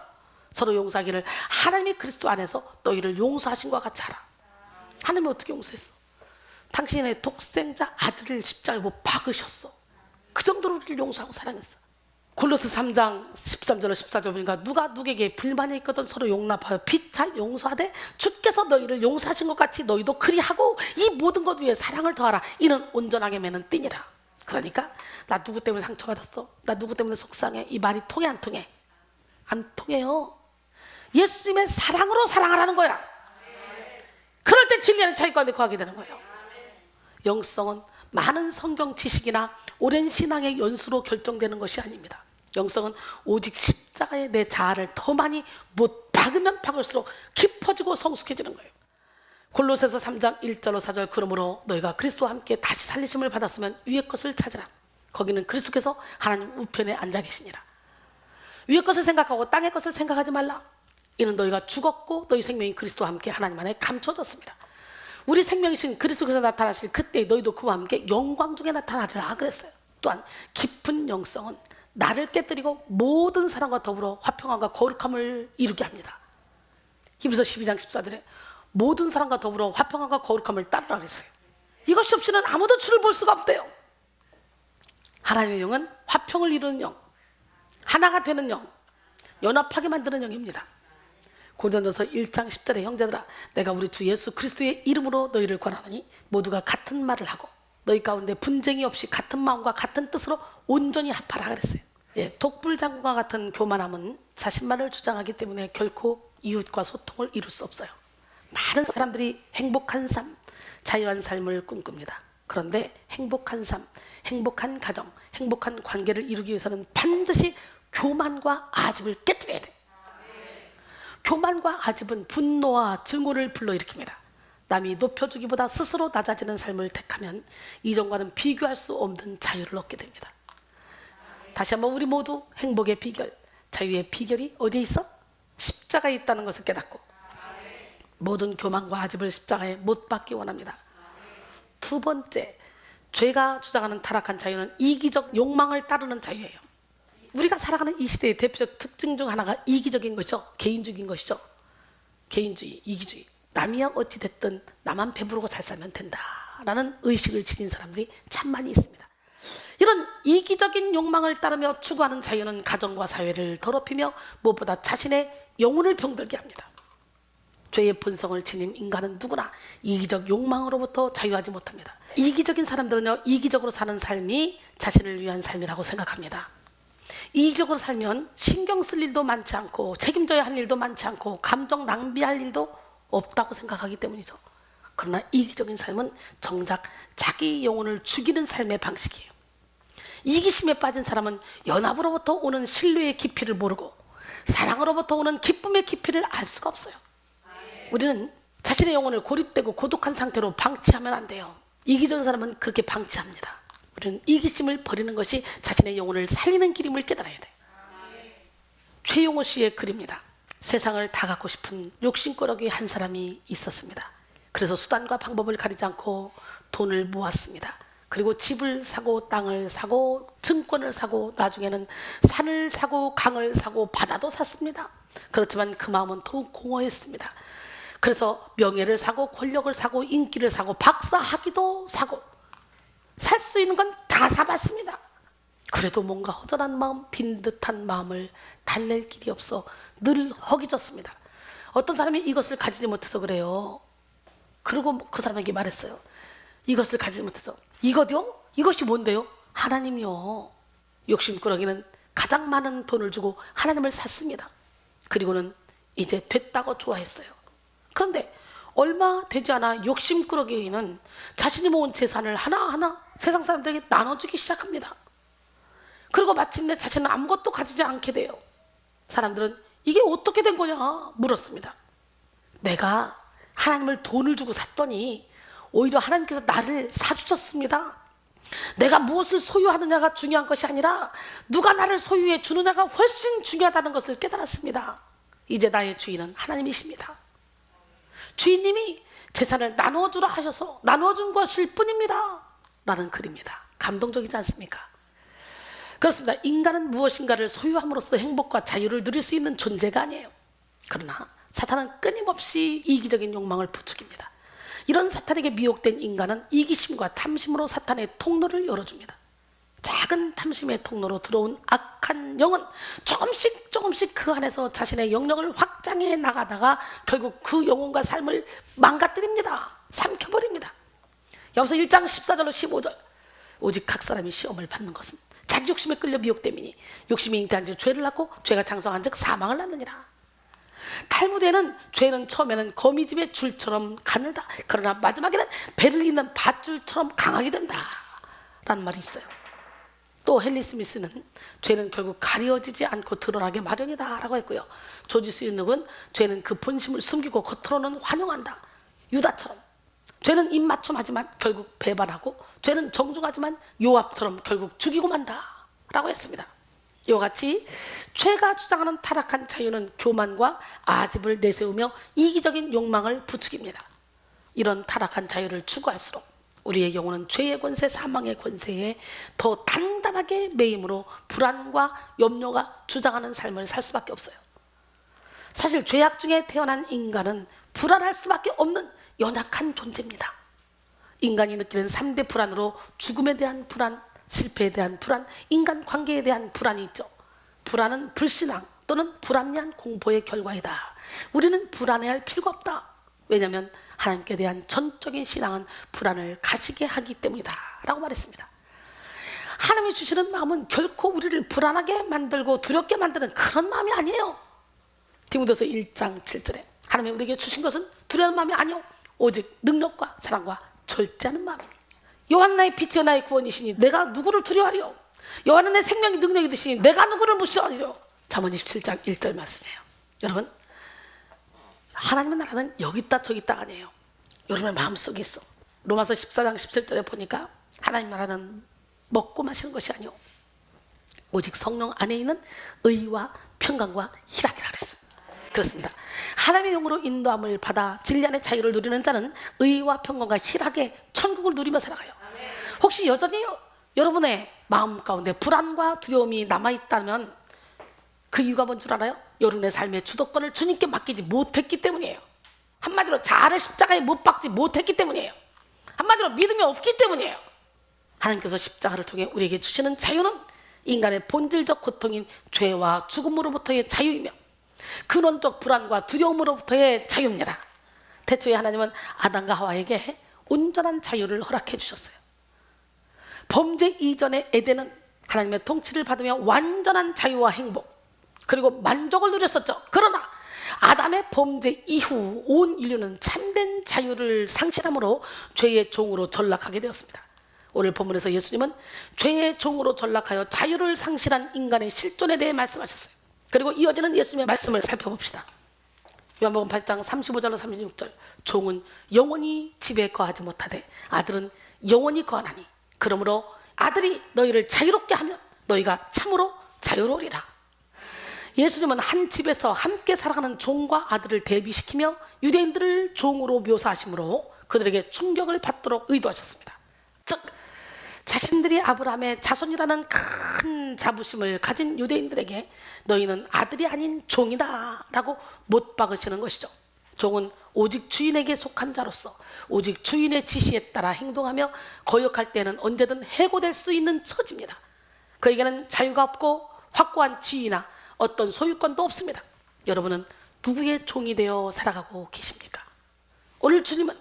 서로 용서하기를 하나님이 그리스도 안에서 너희를 용서하신 것과 같이 하라. 하나님이 어떻게 용서했어? 당신의 독생자 아들을 십자가에 못 박으셨어. 그 정도로 우리를 용서하고 사랑했어. 골로새 3장 13절로 14절 보니까 누가 누구에게 불만이 있거든 서로 용납하여 피차 용서하되 주께서 너희를 용서하신 것 같이 너희도 그리하고 이 모든 것 위에 사랑을 더하라. 이는 온전하게 매는 띠니라. 그러니까 나 누구 때문에 상처받았어? 나 누구 때문에 속상해? 이 말이 통해 안 통해? 안 통해요. 예수님의 사랑으로 사랑하라는 거야. 그럴 때 진리하는 자기 가운데 거하게 되는 거예요. 영성은 많은 성경 지식이나 오랜 신앙의 연수로 결정되는 것이 아닙니다. 영성은 오직 십자가에 내 자아를 더 많이 못 박으면 박을수록 깊어지고 성숙해지는 거예요. 골로새서 3장 1절로 4절. 그러므로 너희가 그리스도와 함께 다시 살리심을 받았으면 위의 것을 찾으라. 거기는 그리스도께서 하나님 우편에 앉아 계시니라. 위의 것을 생각하고 땅의 것을 생각하지 말라. 이는 너희가 죽었고 너희 생명이 그리스도와 함께 하나님 안에 감춰졌습니다. 우리 생명이신 그리스도께서 나타나실 그때 너희도 그와 함께 영광 중에 나타나리라 그랬어요. 또한 깊은 영성은 나를 깨뜨리고 모든 사람과 더불어 화평함과 거룩함을 이루게 합니다. 히브리서 12장 14절에 모든 사람과 더불어 화평함과 거룩함을 따르라 그랬어요. 이것이 없이는 아무도 주를 볼 수가 없대요. 하나님의 영은 화평을 이루는 영, 하나가 되는 영, 연합하게 만드는 영입니다. 고린도전서 1장 10절에 형제들아 내가 우리 주 예수 그리스도의 이름으로 너희를 권하노니 모두가 같은 말을 하고 너희 가운데 분쟁이 없이 같은 마음과 같은 뜻으로 온전히 합하라 그랬어요. 독불장군과 같은 교만함은 자신만을 주장하기 때문에 결코 이웃과 소통을 이룰 수 없어요. 많은 사람들이 행복한 삶, 자유한 삶을 꿈꿉니다. 그런데 행복한 삶, 행복한 가정, 행복한 관계를 이루기 위해서는 반드시 교만과 아집을 깨뜨려야 돼요. 교만과 아집은 분노와 증오를 불러일으킵니다. 남이 높여주기보다 스스로 낮아지는 삶을 택하면 이전과는 비교할 수 없는 자유를 얻게 됩니다. 다시 한번 우리 모두 행복의 비결, 자유의 비결이 어디에 있어? 십자가에 있다는 것을 깨닫고 모든 교만과 아집을 십자가에 못 박기 원합니다. 두 번째, 죄가 주장하는 타락한 자유는 이기적 욕망을 따르는 자유예요. 우리가 살아가는 이 시대의 대표적 특징 중 하나가 이기적인 것이죠. 개인주의인 것이죠. 개인주의, 이기주의. 남이야 어찌 됐든 나만 배부르고 잘 살면 된다라는 의식을 지닌 사람들이 참 많이 있습니다. 이런 이기적인 욕망을 따르며 추구하는 자유는 가정과 사회를 더럽히며 무엇보다 자신의 영혼을 병들게 합니다. 죄의 본성을 지닌 인간은 누구나 이기적 욕망으로부터 자유하지 못합니다. 이기적인 사람들은요, 이기적으로 사는 삶이 자신을 위한 삶이라고 생각합니다. 이기적으로 살면 신경 쓸 일도 많지 않고 책임져야 할 일도 많지 않고 감정 낭비할 일도 없다고 생각하기 때문이죠. 그러나 이기적인 삶은 정작 자기 영혼을 죽이는 삶의 방식이에요. 이기심에 빠진 사람은 연합으로부터 오는 신뢰의 깊이를 모르고 사랑으로부터 오는 기쁨의 깊이를 알 수가 없어요. 우리는 자신의 영혼을 고립되고 고독한 상태로 방치하면 안 돼요. 이기적인 사람은 그렇게 방치합니다. 우리는 이기심을 버리는 것이 자신의 영혼을 살리는 길임을 깨달아야 돼요. 최용호 씨의 글입니다. 세상을 다 갖고 싶은 욕심꾸러기 한 사람이 있었습니다. 그래서 수단과 방법을 가리지 않고 돈을 모았습니다. 그리고 집을 사고 땅을 사고 증권을 사고 나중에는 산을 사고 강을 사고 바다도 샀습니다. 그렇지만 그 마음은 더욱 공허했습니다. 그래서 명예를 사고 권력을 사고 인기를 사고 박사 학위도 사고 살 수 있는 건 다 사봤습니다. 그래도 뭔가 허전한 마음, 빈 듯한 마음을 달랠 길이 없어 늘 허기졌습니다. 어떤 사람이 이것을 가지지 못해서 그래요. 그리고 그 사람에게 말했어요. 이것을 가지지 못해서. 이것요? 이것이 뭔데요? 하나님요. 욕심꾸러기는 가장 많은 돈을 주고 하나님을 샀습니다. 그리고는 이제 됐다고 좋아했어요. 그런데 얼마 되지 않아 욕심꾸러기는 자신이 모은 재산을 하나하나 세상 사람들에게 나눠주기 시작합니다. 그리고 마침내 자신은 아무것도 가지지 않게 돼요. 사람들은 이게 어떻게 된 거냐 물었습니다. 내가 하나님을 돈을 주고 샀더니 오히려 하나님께서 나를 사주셨습니다. 내가 무엇을 소유하느냐가 중요한 것이 아니라 누가 나를 소유해 주느냐가 훨씬 중요하다는 것을 깨달았습니다. 이제 나의 주인은 하나님이십니다. 주인님이 재산을 나누어주라 하셔서 나누어준 것일 뿐입니다 라는 글입니다. 감동적이지 않습니까? 그렇습니다. 인간은 무엇인가를 소유함으로써 행복과 자유를 누릴 수 있는 존재가 아니에요. 그러나 사탄은 끊임없이 이기적인 욕망을 부추깁니다. 이런 사탄에게 미혹된 인간은 이기심과 탐심으로 사탄의 통로를 열어줍니다. 작은 탐심의 통로로 들어온 악한 영은 조금씩 그 안에서 자신의 영역을 확장해 나가다가 결국 그 영혼과 삶을 망가뜨립니다. 삼켜버립니다. 여기서 1장 14절로 15절 오직 각 사람이 시험을 받는 것은 자기 욕심에 끌려 미혹됨이니 욕심이 잉태한 즉 죄를 낳고 죄가 장성한 즉 사망을 낳느니라. 탈무드에는 죄는 처음에는 거미집의 줄처럼 가늘다. 그러나 마지막에는 배를 잇는 밧줄처럼 강하게 된다 라는 말이 있어요. 또 헨리 스미스는 죄는 결국 가려지지 않고 드러나게 마련이다 라고 했고요. 조지 스윈욱은 죄는 그 본심을 숨기고 겉으로는 환영한다. 유다처럼 죄는 입맞춤하지만 결국 배반하고 죄는 정중하지만 요압처럼 결국 죽이고 만다 라고 했습니다. 이와 같이 죄가 주장하는 타락한 자유는 교만과 아집을 내세우며 이기적인 욕망을 부추깁니다. 이런 타락한 자유를 추구할수록 우리의 영혼은 죄의 권세, 사망의 권세에 더 단단하게 매임으로 불안과 염려가 주장하는 삶을 살 수밖에 없어요. 사실 죄악 중에 태어난 인간은 불안할 수밖에 없는 연약한 존재입니다. 인간이 느끼는 3대 불안으로 죽음에 대한 불안, 실패에 대한 불안, 인간관계에 대한 불안이 있죠. 불안은 불신앙 또는 불합리한 공포의 결과이다. 우리는 불안해할 필요가 없다. 왜냐하면 하나님께 대한 전적인 신앙은 불안을 가지게 하기 때문이다 라고 말했습니다. 하나님이 주시는 마음은 결코 우리를 불안하게 만들고 두렵게 만드는 그런 마음이 아니에요. 디모데서 1장 7절에 하나님이 우리에게 주신 것은 두려운 마음이 아니요 오직 능력과 사랑과 절제하는 마음이니 여호와는 나의 빛이요 나의 구원이시니 내가 누구를 두려워하리요. 여호와는 내 생명이 능력이 되시니 내가 누구를 무시하리요. 잠언 27장 1절 말씀이에요. 여러분, 하나님의 나라는 여기 있다 저기 있다 아니에요. 여러분의 마음속에 있어. 로마서 14장 17절에 보니까 하나님 나라는 먹고 마시는 것이 아니요 오직 성령 안에 있는 의와 평강과 희락이라 그랬어요. 그렇습니다. 하나님의 영으로 인도함을 받아 진리 안의 자유를 누리는 자는 의와 평강과 희락의 천국을 누리며 살아가요. 혹시 여전히 여러분의 마음 가운데 불안과 두려움이 남아있다면 그 이유가 뭔 줄 알아요? 여러분의 삶의 주도권을 주님께 맡기지 못했기 때문이에요. 한마디로 자아를 십자가에 못 박지 못했기 때문이에요. 한마디로 믿음이 없기 때문이에요. 하나님께서 십자가를 통해 우리에게 주시는 자유는 인간의 본질적 고통인 죄와 죽음으로부터의 자유이며 근원적 불안과 두려움으로부터의 자유입니다. 태초에 하나님은 아담과 하와에게 온전한 자유를 허락해 주셨어요. 범죄 이전의 에덴은 하나님의 통치를 받으며 완전한 자유와 행복 그리고 만족을 누렸었죠. 그러나 아담의 범죄 이후 온 인류는 참된 자유를 상실함으로 죄의 종으로 전락하게 되었습니다. 오늘 본문에서 예수님은 죄의 종으로 전락하여 자유를 상실한 인간의 실존에 대해 말씀하셨어요. 그리고 이어지는 예수님의 말씀을 살펴봅시다. 요한복음 8장 35절로 36절 종은 영원히 집에 거하지 못하되 아들은 영원히 거하나니 그러므로 아들이 너희를 자유롭게 하면 너희가 참으로 자유로우리라. 예수님은 한 집에서 함께 살아가는 종과 아들을 대비시키며 유대인들을 종으로 묘사하심으로 그들에게 충격을 받도록 의도하셨습니다. 즉 자신들이 아브라함의 자손이라는 큰 자부심을 가진 유대인들에게 너희는 아들이 아닌 종이다 라고 못 박으시는 것이죠. 종은 오직 주인에게 속한 자로서 오직 주인의 지시에 따라 행동하며 거역할 때는 언제든 해고될 수 있는 처지입니다. 그에게는 자유가 없고 확고한 지위나 어떤 소유권도 없습니다. 여러분은 누구의 종이 되어 살아가고 계십니까? 오늘 주님은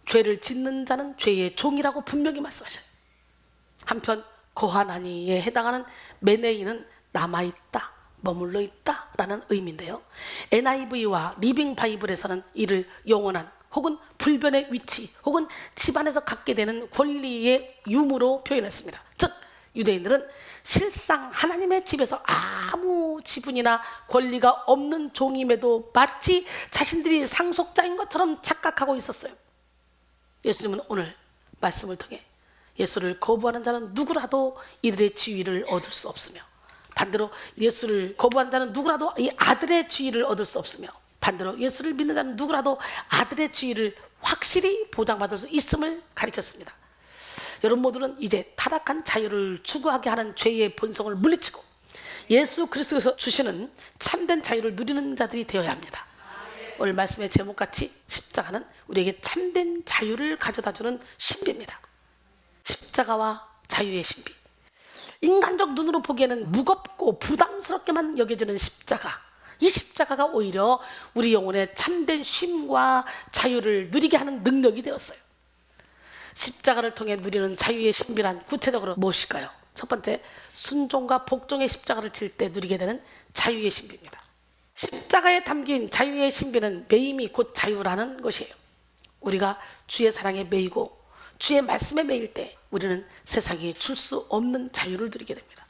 죄를 짓는 자는 죄의 종이라고 분명히 말씀하셔요. 한편 거하나니에 해당하는 메네이는 남아있다, 머물러 있다라는 의미인데요. NIV와 리빙 바이블에서는 이를 영원한 혹은 불변의 위치 혹은 집안에서 갖게 되는 권리의 유무로 표현했습니다. 즉 유대인들은 실상 하나님의 집에서 아무 지분이나 권리가 없는 종임에도 마치 자신들이 상속자인 것처럼 착각하고 있었어요. 예수님은 오늘 말씀을 통해 예수를 거부하는 자는 누구라도 이들의 지위를 얻을 수 없으며 반대로 예수를 거부하는 자는 누구라도 이 아들의 지위를 얻을 수 없으며 반대로 예수를 믿는 자는 누구라도 아들의 지위를 확실히 보장받을 수 있음을 가리켰습니다. 여러분 모두는 이제 타락한 자유를 추구하게 하는 죄의 본성을 물리치고 예수 그리스도에서 주시는 참된 자유를 누리는 자들이 되어야 합니다. 오늘 말씀의 제목같이 십자가는 우리에게 참된 자유를 가져다주는 신비입니다. 십자가와 자유의 신비. 인간적 눈으로 보기에는 무겁고 부담스럽게만 여겨지는 십자가. 이 십자가가 오히려 우리 영혼의 참된 쉼과 자유를 누리게 하는 능력이 되었어요. 십자가를 통해 누리는 자유의 신비란 구체적으로 무엇일까요? 첫 번째, 순종과 복종의 십자가를 질 때 누리게 되는 자유의 신비입니다. 십자가에 담긴 자유의 신비는 매임이 곧 자유라는 것이에요. 우리가 주의 사랑에 매이고 주의 말씀에 매일 때 우리는 세상에 줄 수 없는 자유를 누리게 됩니다.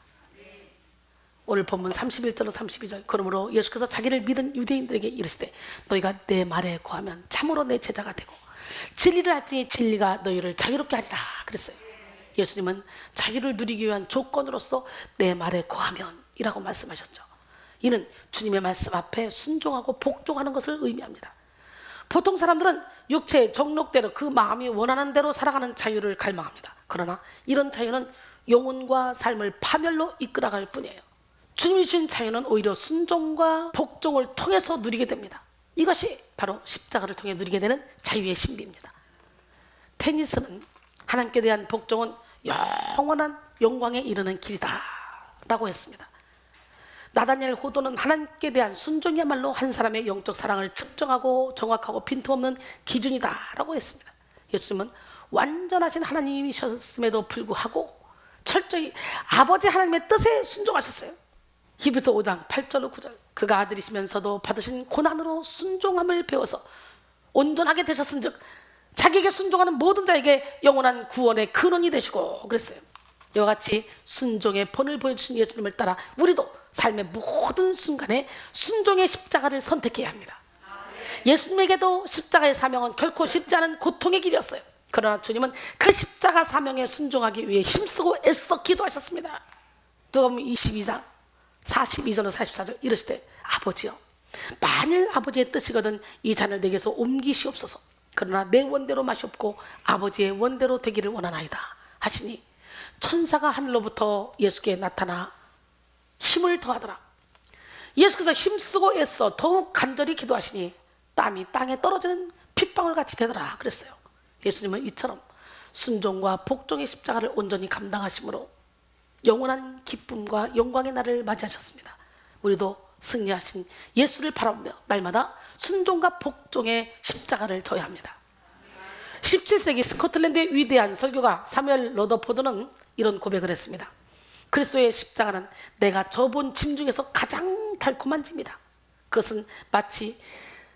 오늘 본문 31절로 32절 그러므로 예수께서 자기를 믿은 유대인들에게 이르시되 너희가 내 말에 거하면 참으로 내 제자가 되고 진리를 알지니 진리가 너희를 자유롭게 하리라 그랬어요. 예수님은 자유를 누리기 위한 조건으로서 내 말에 거하면 이라고 말씀하셨죠. 이는 주님의 말씀 앞에 순종하고 복종하는 것을 의미합니다. 보통 사람들은 육체의 정욕대로 그 마음이 원하는 대로 살아가는 자유를 갈망합니다. 그러나 이런 자유는 영혼과 삶을 파멸로 이끌어갈 뿐이에요. 주님이 주신 자유는 오히려 순종과 복종을 통해서 누리게 됩니다. 이것이 바로 십자가를 통해 누리게 되는 자유의 신비입니다. 테니스는 하나님께 대한 복종은 영원한 영광에 이르는 길이다 라고 했습니다. 나다니엘 호도는 하나님께 대한 순종이야말로 한 사람의 영적 사랑을 측정하고 정확하고 빈틈없는 기준이다 라고 했습니다. 예수님은 완전하신 하나님이셨음에도 불구하고 철저히 아버지 하나님의 뜻에 순종하셨어요. 히브리서 5장 8절로 9절, 그가 아들이시면서도 받으신 고난으로 순종함을 배워서 온전하게 되셨은즉 자기에게 순종하는 모든 자에게 영원한 구원의 근원이 되시고 그랬어요. 이와 같이 순종의 본을 보여주신 예수님을 따라 우리도 삶의 모든 순간에 순종의 십자가를 선택해야 합니다. 예수님에게도 십자가의 사명은 결코 쉽지 않은 고통의 길이었어요. 그러나 주님은 그 십자가 사명에 순종하기 위해 힘쓰고 애써 기도하셨습니다. 누가복음 22장 42절로 44절 이르시되 아버지여, 만일 아버지의 뜻이거든 이 잔을 내게서 옮기시옵소서. 그러나 내 원대로 마시옵고 아버지의 원대로 되기를 원하나이다 하시니 천사가 하늘로부터 예수께 나타나 힘을 더하더라. 예수께서 힘쓰고 애써 더욱 간절히 기도하시니 땀이 땅에 떨어지는 핏방울 같이 되더라 그랬어요. 예수님은 이처럼 순종과 복종의 십자가를 온전히 감당하심으로 영원한 기쁨과 영광의 날을 맞이하셨습니다. 우리도 승리하신 예수를 바라보며 날마다 순종과 복종의 십자가를 져야 합니다. 17세기 스코틀랜드의 위대한 설교가 사무엘 러더포드는 이런 고백을 했습니다. 그리스도의 십자가는 내가 져본 짐 중에서 가장 달콤한 짐이다. 그것은 마치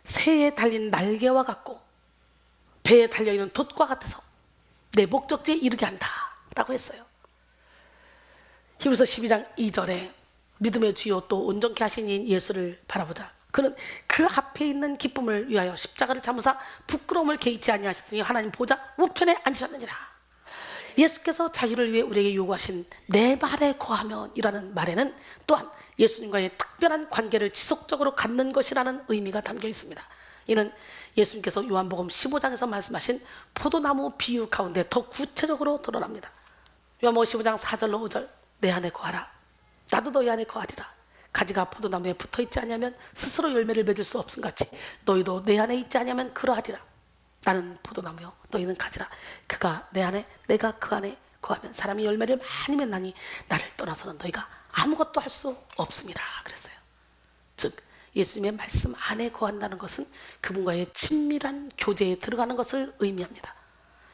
새에 달린 날개와 같고 배에 달려있는 돛과 같아서 내 목적지에 이르게 한다 라고 했어요. 히브리서 12장 2절에 믿음의 주요 또 온전케 하신 이인 예수를 바라보자. 그는 그 앞에 있는 기쁨을 위하여 십자가를 참으사 부끄러움을 개의치 아니하시더니 하나님 보좌 우편에 앉으셨느니라. 예수께서 자유를 위해 우리에게 요구하신 내 말에 거하면 이라는 말에는 또한 예수님과의 특별한 관계를 지속적으로 갖는 것이라는 의미가 담겨 있습니다. 이는 예수님께서 요한복음 15장에서 말씀하신 포도나무 비유 가운데 더 구체적으로 드러납니다. 요한복음 15장 4절로 5절, 내 안에 거하라 나도 너희 안에 거하리라. 가지가 포도나무에 붙어있지 아니하면 스스로 열매를 맺을 수 없음같이 너희도 내 안에 있지 아니하면 그러하리라. 나는 포도나무요 너희는 가지라. 그가 내 안에 내가 그 안에 거하면 사람이 열매를 많이 맺나니 나를 떠나서는 너희가 아무것도 할 수 없음이라 그랬어요. 즉 예수님의 말씀 안에 거한다는 것은 그분과의 친밀한 교제에 들어가는 것을 의미합니다.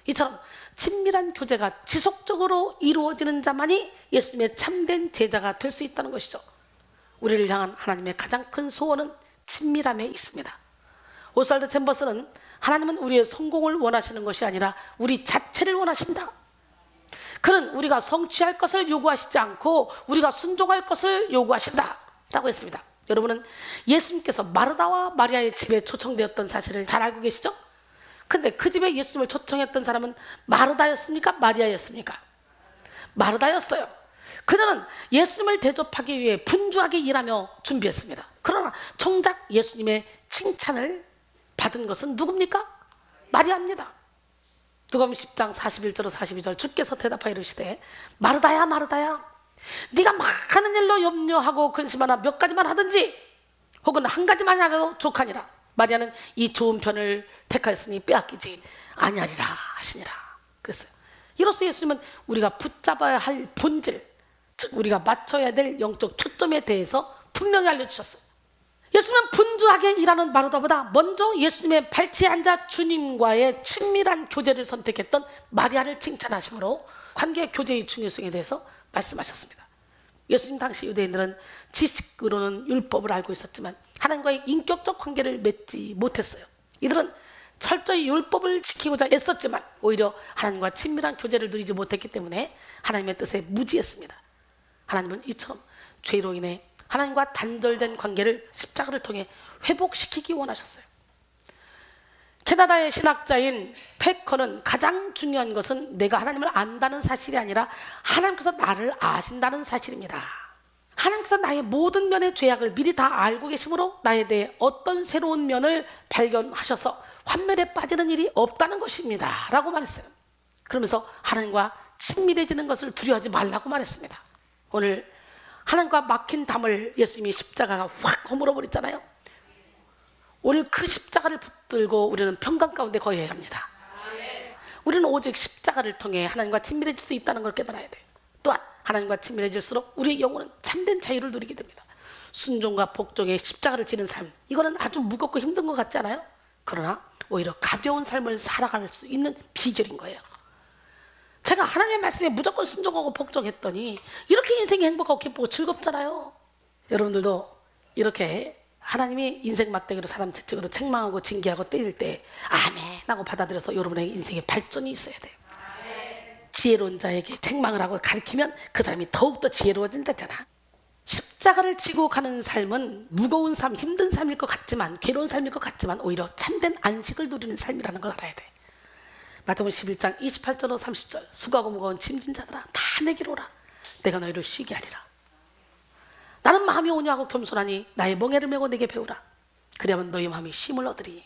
이처럼 친밀한 교제가 지속적으로 이루어지는 자만이 예수님의 참된 제자가 될 수 있다는 것이죠. 우리를 향한 하나님의 가장 큰 소원은 친밀함에 있습니다. 오스왈드 챔버스는 하나님은 우리의 성공을 원하시는 것이 아니라 우리 자체를 원하신다. 그는 우리가 성취할 것을 요구하시지 않고 우리가 순종할 것을 요구하신다 라고 했습니다. 여러분은 예수님께서 마르다와 마리아의 집에 초청되었던 사실을 잘 알고 계시죠? 근데 그 집에 예수님을 초청했던 사람은 마르다였습니까? 마리아였습니까? 마르다였어요. 그들은 예수님을 대접하기 위해 분주하게 일하며 준비했습니다. 그러나 정작 예수님의 칭찬을 받은 것은 누굽니까? 마리아입니다. 누가복음 10장 41절로 42절, 주께서 대답하여 이르시되 마르다야 마르다야, 네가 많은 일로 염려하고 근심하나 몇 가지만 하든지 혹은 한 가지만 하라도 족하니라. 마리아는 이 좋은 편을 택하였으니 빼앗기지 아니하리라 하시니라 그랬어요. 이로써 예수님은 우리가 붙잡아야 할 본질, 즉 우리가 맞춰야 될 영적 초점에 대해서 분명히 알려주셨어요. 예수님은 분주하게 일하는 마르다보다 먼저 예수님의 발치에 앉아 주님과의 친밀한 교제를 선택했던 마리아를 칭찬하심으로 관계 교제의 중요성에 대해서 말씀하셨습니다. 예수님 당시 유대인들은 지식으로는 율법을 알고 있었지만 하나님과의 인격적 관계를 맺지 못했어요. 이들은 철저히 율법을 지키고자 애썼지만 오히려 하나님과 친밀한 교제를 누리지 못했기 때문에 하나님의 뜻에 무지했습니다. 하나님은 이처럼 죄로 인해 하나님과 단절된 관계를 십자가를 통해 회복시키기 원하셨어요. 캐나다의 신학자인 패커는 가장 중요한 것은 내가 하나님을 안다는 사실이 아니라 하나님께서 나를 아신다는 사실입니다. 하나님께서 나의 모든 면의 죄악을 미리 다 알고 계심으로 나에 대해 어떤 새로운 면을 발견하셔서 환멸에 빠지는 일이 없다는 것입니다 라고 말했어요. 그러면서 하나님과 친밀해지는 것을 두려워하지 말라고 말했습니다. 오늘 하나님과 막힌 담을 예수님이 십자가가 확 허물어 버렸잖아요. 오늘 그 십자가를 붙들고 우리는 평강 가운데 거해야 합니다. 우리는 오직 십자가를 통해 하나님과 친밀해질 수 있다는 걸 깨달아야 돼요. 또한 하나님과 친밀해질수록 우리의 영혼은 참된 자유를 누리게 됩니다. 순종과 복종의 십자가를 지는 삶, 이거는 아주 무겁고 힘든 것 같지 않아요? 그러나 오히려 가벼운 삶을 살아갈 수 있는 비결인 거예요. 제가 하나님의 말씀에 무조건 순종하고 복종했더니 이렇게 인생이 행복하고 기쁘고 즐겁잖아요. 여러분들도 이렇게 하나님이 인생 막대기로 사람 채찍으로 책망하고 징계하고 때릴 때 아멘 하고 받아들여서 여러분의 인생에 발전이 있어야 돼요. 지혜로운 자에게 책망을 하고 가르치면 그 사람이 더욱더 지혜로워진다잖아. 십자가를 지고 가는 삶은 무거운 삶, 힘든 삶일 것 같지만, 괴로운 삶일 것 같지만 오히려 참된 안식을 누리는 삶이라는 걸 알아야 돼. 마태복음 11장 28절로 30절, 수고하고 무거운 짐진 자들아 다 내게로 오라. 내가 너희를 쉬게 하리라. 나는 마음이 온유하고 겸손하니 나의 멍에를 메고 내게 배우라. 그리하면 너희 마음이 쉼을 얻으리니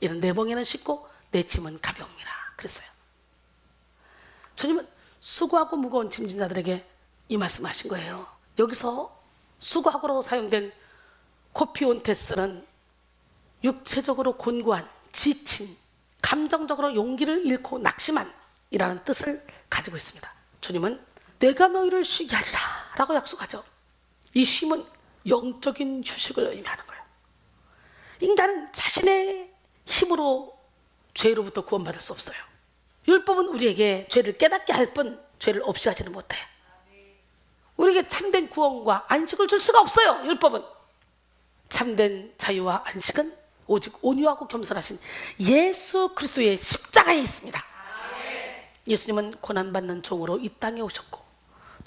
이는 내 멍에는 쉽고 내 짐은 가벼움이라 그랬어요. 주님은 수고하고 무거운 짐진 자들에게 이 말씀하신 거예요. 여기서 수고하고로 사용된 코피온테스는 육체적으로 곤고한, 지친, 감정적으로 용기를 잃고 낙심한 이라는 뜻을 가지고 있습니다. 주님은 내가 너희를 쉬게 하리라 라고 약속하죠. 이 쉼은 영적인 휴식을 의미하는 거예요. 인간은 자신의 힘으로 죄로부터 구원받을 수 없어요. 율법은 우리에게 죄를 깨닫게 할 뿐 죄를 없이 하지는 못해. 우리에게 참된 구원과 안식을 줄 수가 없어요. 율법은. 참된 자유와 안식은 오직 온유하고 겸손하신 예수 그리스도의 십자가에 있습니다. 예수님은 고난받는 종으로 이 땅에 오셨고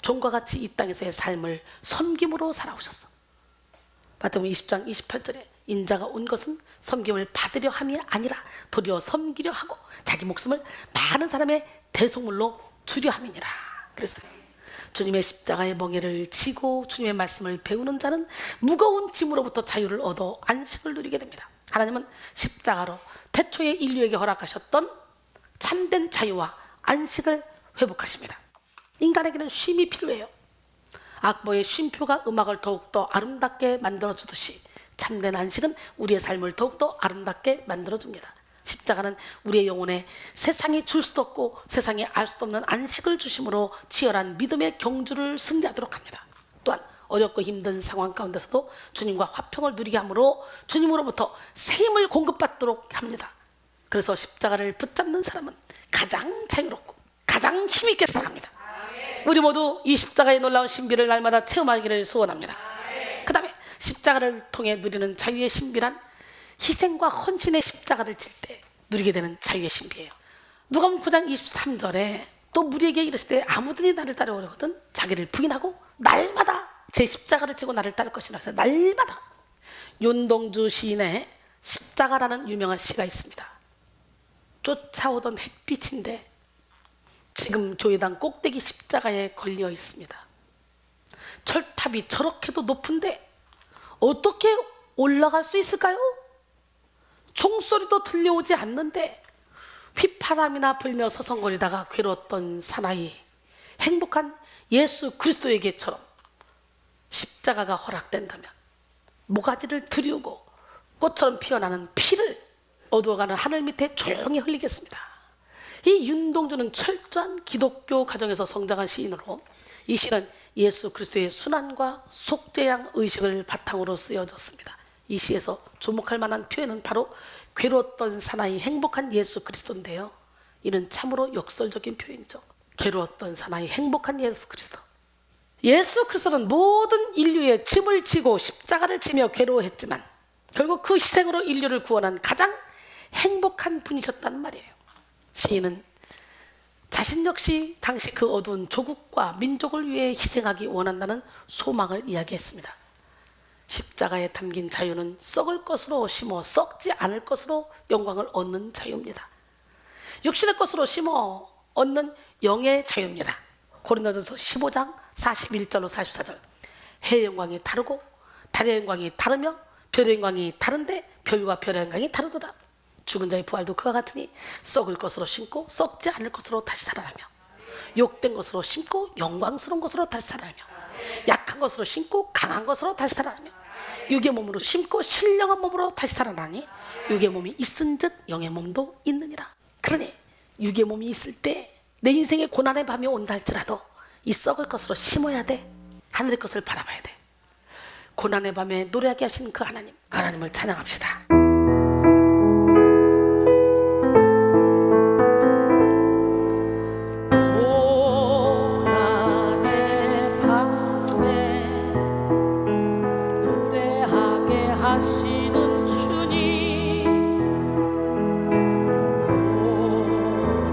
종과 같이 이 땅에서의 삶을 섬김으로 살아오셨어. 마태복음 20장 28절에 인자가 온 것은 섬김을 받으려 함이 아니라 도리어 섬기려 하고 자기 목숨을 많은 사람의 대속물로 주려 함이니라 그랬어요. 주님의 십자가의 멍에를 지고 주님의 말씀을 배우는 자는 무거운 짐으로부터 자유를 얻어 안식을 누리게 됩니다. 하나님은 십자가로 태초에 인류에게 허락하셨던 참된 자유와 안식을 회복하십니다. 인간에게는 쉼이 필요해요. 악보의 쉼표가 음악을 더욱더 아름답게 만들어주듯이 참된 안식은 우리의 삶을 더욱더 아름답게 만들어줍니다. 십자가는 우리의 영혼에 세상이 줄 수도 없고 세상이 알 수도 없는 안식을 주심으로 치열한 믿음의 경주를 승리하도록 합니다. 또한 어렵고 힘든 상황 가운데서도 주님과 화평을 누리게 함으로 주님으로부터 새 힘을 공급받도록 합니다. 그래서 십자가를 붙잡는 사람은 가장 자유롭고 가장 힘있게 살아갑니다. 우리 모두 이 십자가의 놀라운 신비를 날마다 체험하기를 소원합니다. 그 다음에 십자가를 통해 누리는 자유의 신비란 희생과 헌신의 십자가를 질 때 누리게 되는 자유의 신비예요. 누가복음 9장 23절에 또 무리에게 이르시되 아무든지 나를 따라오려거든 자기를 부인하고 날마다 제 십자가를 지고 나를 따를 것이라 해서 날마다. 윤동주 시인의 십자가라는 유명한 시가 있습니다. 쫓아오던 햇빛인데 지금 교회당 꼭대기 십자가에 걸려 있습니다. 철탑이 저렇게도 높은데 어떻게 올라갈 수 있을까요? 종소리도 들려오지 않는데 휘파람이나 불며 서성거리다가 괴로웠던 사나이, 행복한 예수 그리스도에게처럼 십자가가 허락된다면 모가지를 들이우고 꽃처럼 피어나는 피를 어두워가는 하늘 밑에 조용히 흘리겠습니다. 이 윤동주는 철저한 기독교 가정에서 성장한 시인으로 이 시는 예수 그리스도의 순환과 속죄양 의식을 바탕으로 쓰여졌습니다. 이 시에서 주목할 만한 표현은 바로 괴로웠던 사나이 행복한 예수 그리스도인데요. 이는 참으로 역설적인 표현이죠. 괴로웠던 사나이 행복한 예수 그리스도. 예수 그리스도는 모든 인류의 짐을 지고 십자가를 지며 괴로워했지만 결국 그 희생으로 인류를 구원한 가장 행복한 분이셨다는 말이에요. 시인은 자신 역시 당시 그 어두운 조국과 민족을 위해 희생하기 원한다는 소망을 이야기했습니다. 십자가에 담긴 자유는 썩을 것으로 심어 썩지 않을 것으로 영광을 얻는 자유입니다. 육신의 것으로 심어 얻는 영의 자유입니다. 고린도전서 15장 41절로 44절. 해의 영광이 다르고 달의 영광이 다르며 별의 영광이 다른데 별과 별의 영광이 다르도다. 죽은 자의 부활도 그와 같으니 썩을 것으로 심고 썩지 않을 것으로 다시 살아나며 욕된 것으로 심고 영광스러운 것으로 다시 살아나며 약한 것으로 심고 강한 것으로 다시 살아나며 육의 몸으로 심고 신령한 몸으로 다시 살아나니 육의 몸이 있은즉 영의 몸도 있느니라. 그러니 육의 몸이 있을 때 내 인생의 고난의 밤이 온다 할지라도 이 썩을 것으로 심어야 돼. 하늘의 것을 바라봐야 돼. 고난의 밤에 노래하게 하신 그 하나님, 그 하나님을 찬양합시다. 고난의 밤에 노래하게 하시는 주님,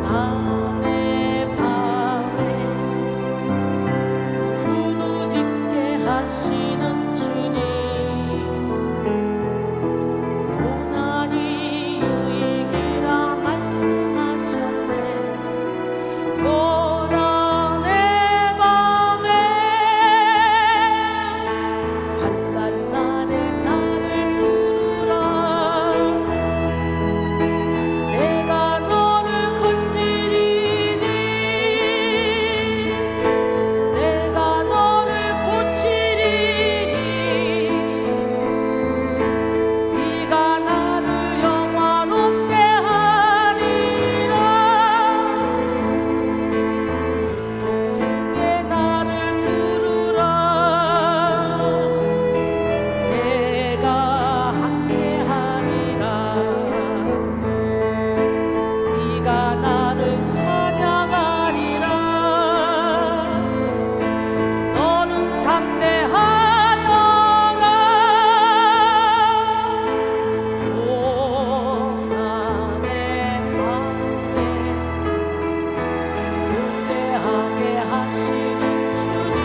고난의 밤에 부르짖게 하시는 주님, 고난이 유익이라 말씀하셨네. 고난의 밤에 환난 날에 나를 부르라. 내가 너를 건지리니 내가 너를 고치리니 네가 나를 영화롭게 하리라. 고통 중에 나를 부르라. 내가 함께하리라. 네가 나를 찬양하리라. 너는 담대하여라. 고난의 밤에 노래하게 하시는 주님,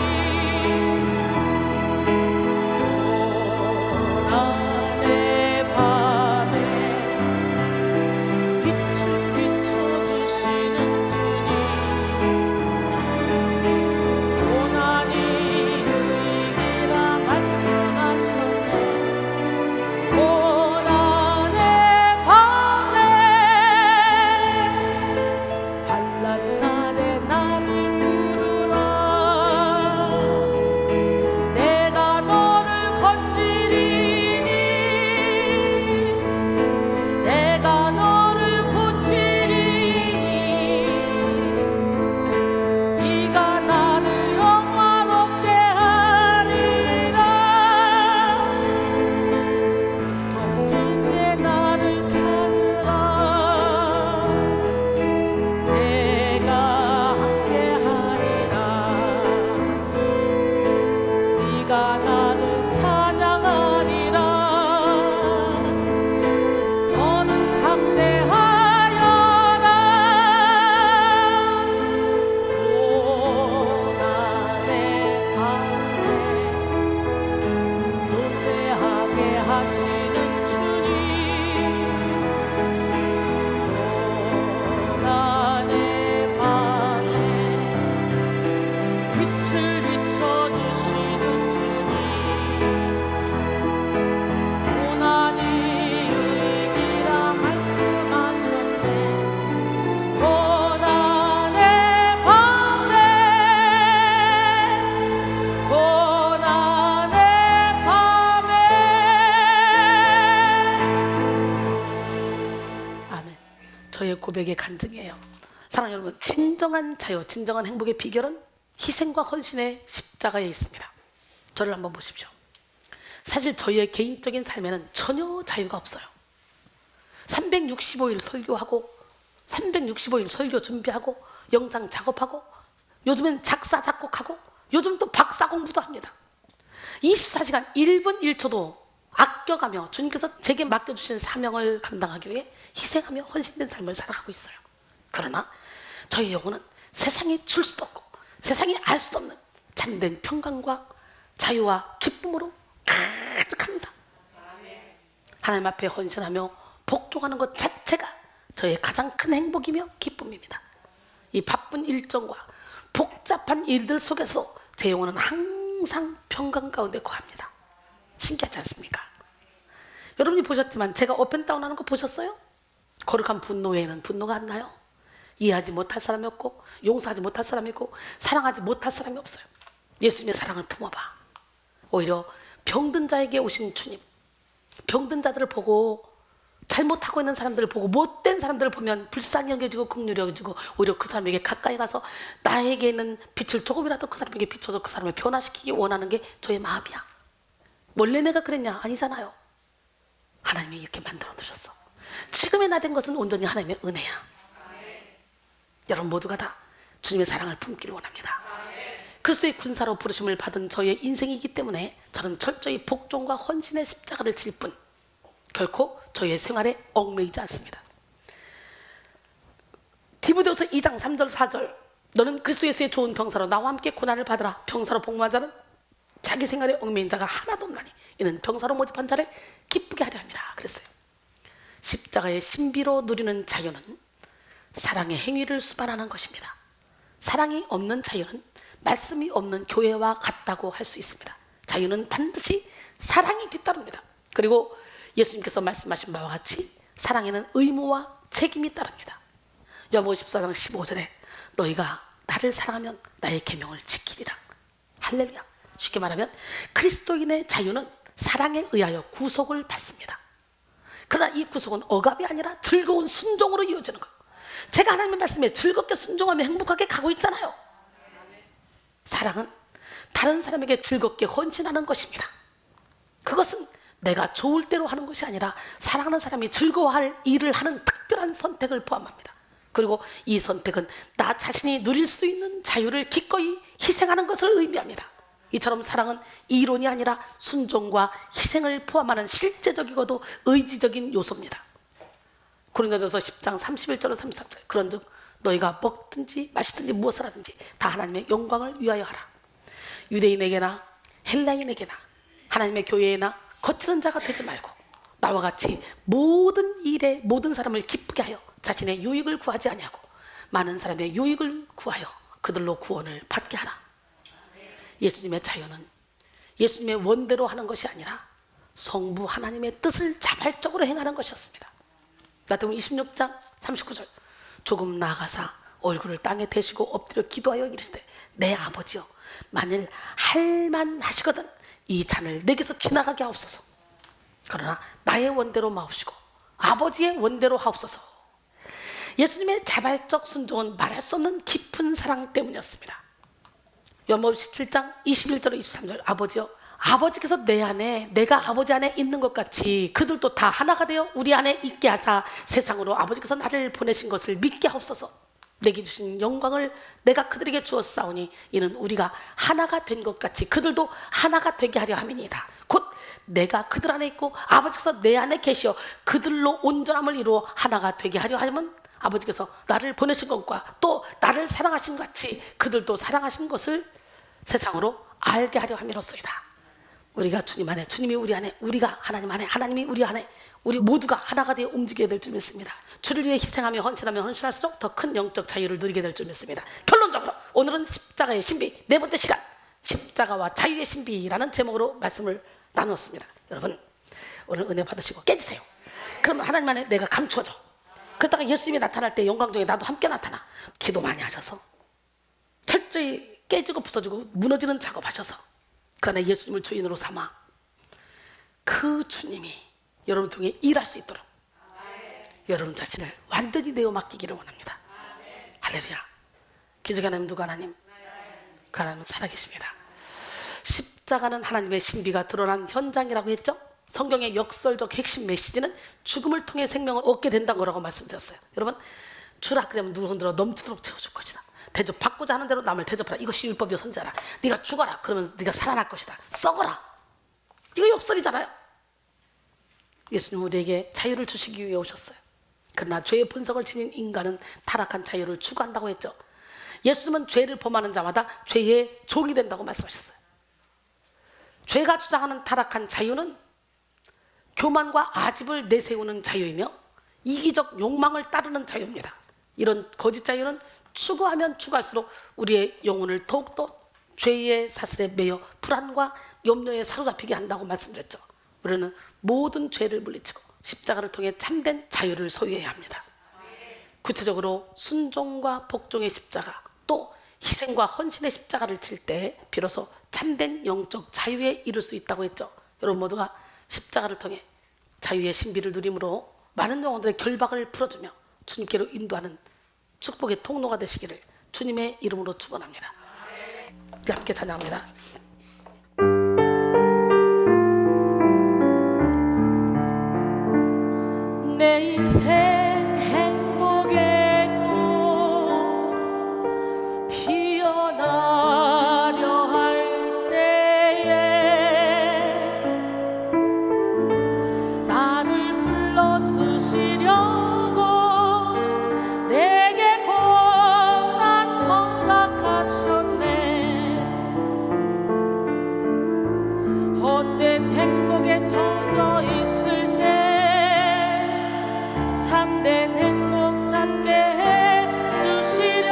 고난의 밤에 빛을 비춰주시는 주님, 고난이 유익이라 말씀하셨네. 고난의 밤에 환난 날에 나를 부르라. 내가 너를 건지리니 내가 너를 고치리니 네가 나를 영화롭게 하리라. 고통 중에 나를 찾으라. 내가 함께하리라. 네가 나를 찬양하리라. 너는 담대하여라. 고난의 밤에 노래하게 하시는 주님, 고난의 밤에 빛을 비춰주시는 주님, 고난이 유익이라 말씀하셨네. 고난의 밤에 고난의 밤에 아멘. 저의 고백의 간증이에요. 사랑하는 여러분, 진정한 자유, 진정한 행복의 비결은 희생과 헌신의 십자가에 있습니다. 저를 한번 보십시오. 사실 저희의 개인적인 삶에는 전혀 자유가 없어요. 365일 설교하고 365일 설교 준비하고 영상 작업하고 요즘엔 작사 작곡하고 요즘 또 박사 공부도 합니다. 24시간 1분 1초도 아껴가며 주님께서 제게 맡겨주신 사명을 감당하기 위해 희생하며 헌신된 삶을 살아가고 있어요. 그러나 저희 영혼은 세상에 줄 수도 없고 세상이 알 수도 없는 참된 평강과 자유와 기쁨으로 가득합니다. 하나님 앞에 헌신하며 복종하는 것 자체가 저의 가장 큰 행복이며 기쁨입니다. 이 바쁜 일정과 복잡한 일들 속에서 제 영혼은 항상 평강 가운데 거합니다. 신기하지 않습니까? 여러분이 보셨지만 제가 업앤다운 하는 거 보셨어요? 거룩한 분노 외에는 분노가 안 나요. 이해하지 못할 사람이 없고 용서하지 못할 사람이 있고 사랑하지 못할 사람이 없어요. 예수님의 사랑을 품어봐. 오히려 병든 자에게 오신 주님, 병든 자들을 보고, 잘못하고 있는 사람들을 보고, 못된 사람들을 보면 불쌍히 여겨지고 긍휼히 여겨지고, 오히려 그 사람에게 가까이 가서 나에게 있는 빛을 조금이라도 그 사람에게 비춰서 그 사람을 변화시키기 원하는 게 저의 마음이야. 원래 내가 그랬냐? 아니잖아요. 하나님이 이렇게 만들어 놓으셨어. 지금의 나 된 것은 온전히 하나님의 은혜야. 여러분 모두가 다 주님의 사랑을 품기를 원합니다. 그리스도의 군사로 부르심을 받은 저의 인생이기 때문에 저는 철저히 복종과 헌신의 십자가를 질 뿐 결코 저의 생활에 얽매이지 않습니다. 디모데후서 2장 3절 4절 너는 그리스도 예수의 좋은 병사로 나와 함께 고난을 받으라. 병사로 복무한 자는 자기 생활에 얽매인 자가 하나도 없나니 이는 병사로 모집한 자를 기쁘게 하려 함이라 그랬어요. 십자가의 신비로 누리는 자유는 사랑의 행위를 수반하는 것입니다. 사랑이 없는 자유는 말씀이 없는 교회와 같다고 할 수 있습니다. 자유는 반드시 사랑이 뒤따릅니다. 그리고 예수님께서 말씀하신 바와 같이 사랑에는 의무와 책임이 따릅니다. 요한복음 14장 15절에 너희가 나를 사랑하면 나의 계명을 지키리라. 할렐루야. 쉽게 말하면 그리스도인의 자유는 사랑에 의하여 구속을 받습니다. 그러나 이 구속은 억압이 아니라 즐거운 순종으로 이어지는 거예요. 제가 하나님의 말씀에 즐겁게 순종하며 행복하게 가고 있잖아요. 사랑은 다른 사람에게 즐겁게 헌신하는 것입니다. 그것은 내가 좋을 대로 하는 것이 아니라 사랑하는 사람이 즐거워할 일을 하는 특별한 선택을 포함합니다. 그리고 이 선택은 나 자신이 누릴 수 있는 자유를 기꺼이 희생하는 것을 의미합니다. 이처럼 사랑은 이론이 아니라 순종과 희생을 포함하는 실제적이고도 의지적인 요소입니다. 고린도전서 10장 31절로 33절 그런즉 너희가 먹든지 마시든지 무엇을 하든지 다 하나님의 영광을 위하여 하라. 유대인에게나 헬라인에게나 하나님의 교회에나 거치는 자가 되지 말고 나와 같이 모든 일에 모든 사람을 기쁘게 하여 자신의 유익을 구하지 아니하고 많은 사람의 유익을 구하여 그들로 구원을 받게 하라. 예수님의 자유는 예수님의 원대로 하는 것이 아니라 성부 하나님의 뜻을 자발적으로 행하는 것이었습니다. 마태복음 26장 39절 조금 나아가사 얼굴을 땅에 대시고 엎드려 기도하여 이르시되 내 아버지여 만일 할만하시거든 이 잔을 내게서 지나가게 하옵소서. 그러나 나의 원대로 마옵시고 아버지의 원대로 하옵소서. 예수님의 자발적 순종은 말할 수 없는 깊은 사랑 때문이었습니다. 요한복음 17장 21절 23절 아버지여 아버지께서 내 안에 내가 아버지 안에 있는 것 같이 그들도 다 하나가 되어 우리 안에 있게 하사 세상으로 아버지께서 나를 보내신 것을 믿게 하옵소서. 내게 주신 영광을 내가 그들에게 주었사오니 이는 우리가 하나가 된 것 같이 그들도 하나가 되게 하려 함이니이다. 곧 내가 그들 안에 있고 아버지께서 내 안에 계시어 그들로 온전함을 이루어 하나가 되게 하려 하면 아버지께서 나를 보내신 것과 또 나를 사랑하신 것 같이 그들도 사랑하신 것을 세상으로 알게 하려 함이로소이다. 우리가 주님 안에, 주님이 우리 안에, 우리가 하나님 안에, 하나님이 우리 안에, 우리 모두가 하나가 되어 움직여야 될 줄 믿습니다. 주를 위해 희생하며 헌신하며 헌신할수록 더 큰 영적 자유를 누리게 될 줄 믿습니다. 결론적으로 오늘은 십자가의 신비, 네 번째 시간 십자가와 자유의 신비라는 제목으로 말씀을 나누었습니다. 여러분 오늘 은혜 받으시고 깨지세요. 그럼 하나님 안에 내가 감추어져. 그러다가 예수님이 나타날 때 영광 중에 나도 함께 나타나. 기도 많이 하셔서 철저히 깨지고 부서지고 무너지는 작업하셔서 그 안에 예수님을 주인으로 삼아 그 주님이 여러분 통해 일할 수 있도록 여러분 자신을 완전히 내어 맡기기를 원합니다. 할렐루야. 기적의 하나님 누가 하나님? 그 하나님은 살아계십니다. 십자가는 하나님의 신비가 드러난 현장이라고 했죠. 성경의 역설적 핵심 메시지는 죽음을 통해 생명을 얻게 된다는 거라고 말씀드렸어요. 여러분 주라 그러면 누구 손들어 넘치도록 채워줄 것이다. 대접받고자 하는 대로 남을 대접하라. 이것이 율법이요 선지자라. 네가 죽어라 그러면 네가 살아날 것이다. 썩어라. 이거 역설이잖아요. 예수님은 우리에게 자유를 주시기 위해 오셨어요. 그러나 죄의 본성을 지닌 인간은 타락한 자유를 추구한다고 했죠. 예수님은 죄를 범하는 자마다 죄의 종이 된다고 말씀하셨어요. 죄가 주장하는 타락한 자유는 교만과 아집을 내세우는 자유이며 이기적 욕망을 따르는 자유입니다. 이런 거짓 자유는 추구하면 추구할수록 우리의 영혼을 더욱더 죄의 사슬에 매여 불안과 염려에 사로잡히게 한다고 말씀드렸죠. 우리는 모든 죄를 물리치고 십자가를 통해 참된 자유를 소유해야 합니다. 구체적으로 순종과 복종의 십자가, 또 희생과 헌신의 십자가를 칠 때 비로소 참된 영적 자유에 이룰 수 있다고 했죠. 여러분 모두가 십자가를 통해 자유의 신비를 누림으로 많은 영혼들의 결박을 풀어주며 주님께로 인도하는 축복의 통로가 되시기를 주님의 이름으로 축원합니다. 우리 함께 찬양합니다. 내 인생 행복의 꽃 피어나려 할 때에 나를 불러 쓰시려고 내게 고난 허락하셨네. 헛된 행복에 젖어 있을 때 참된 행복 찾게 해주시려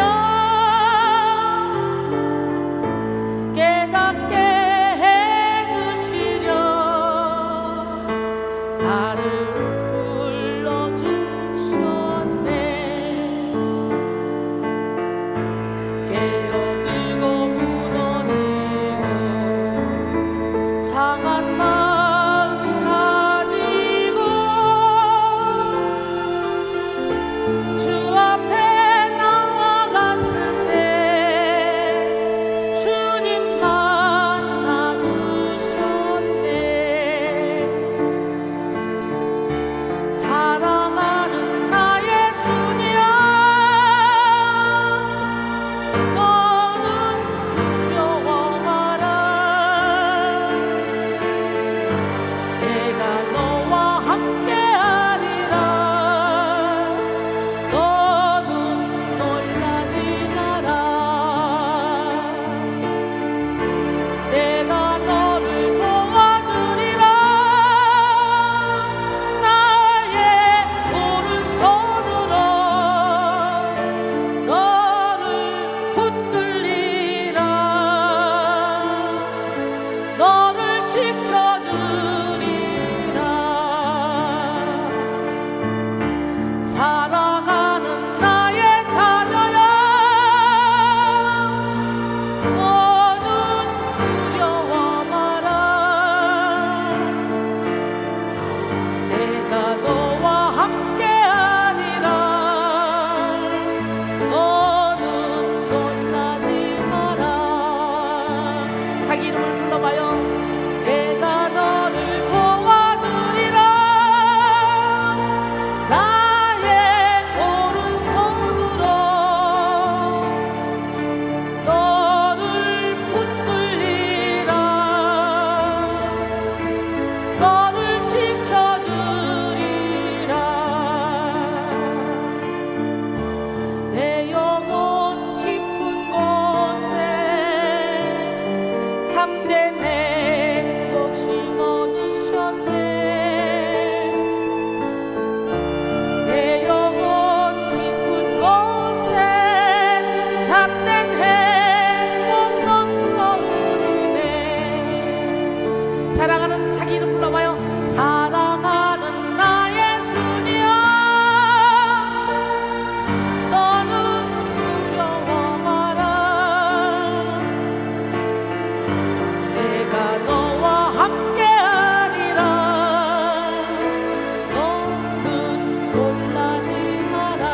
깨닫게 해주시려 나를 불러주셨네. 깨어지고 무너지고 상한 마음 가지고 주 앞에 나아갔을 때 주님 만나주셨네. 사랑하는 나의 주님, 너는 두려워 마라. 내가 너와 함께하리라. 너는 놀라지 마라. 내가 너를 도와주리라. 나의 오른손으로 너를 붙들리라. 너를 지켜주리라. 사랑하는 나의 자녀야, 너는 두려워 마라. 내가 너와 함께하리라. 너는 놀라지 마라. 자기 이름을 불러봐요. 내가 너를 도와주리라. 나의 오른손으로 너를 붙들리라. 너를 지켜주리라. 내 영혼 깊은 곳에 참된 행복 심어주셨네. 내 영혼 깊은 곳에 참된 행복 넘쳐 흐르네. 사랑하는 자기 이름 불러봐요. 사랑하는 나의 주님, 너는 두려워 마라. 내가 너와 함께하리라. 너는 놀라지 마라.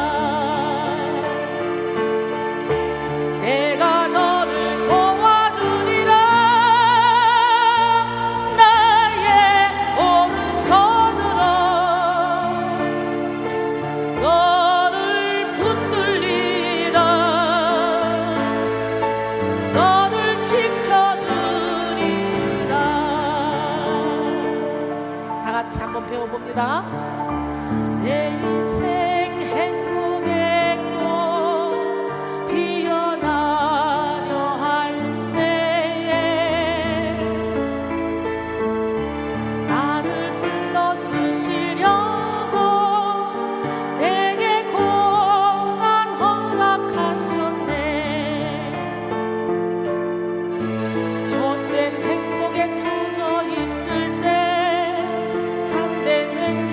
내가 너를 도와주리라. 나의 오른손으로 너를 붙들리라. 너를 지켜주리라. 다 같이 한번 배워봅니다. 내 인생 행복의 꽃 피어나려 할 때에 나를 불러 쓰시려고 내게 고난 허락하셨네. 헛된 행복에 젖어 있을 때 참된 행복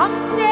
함께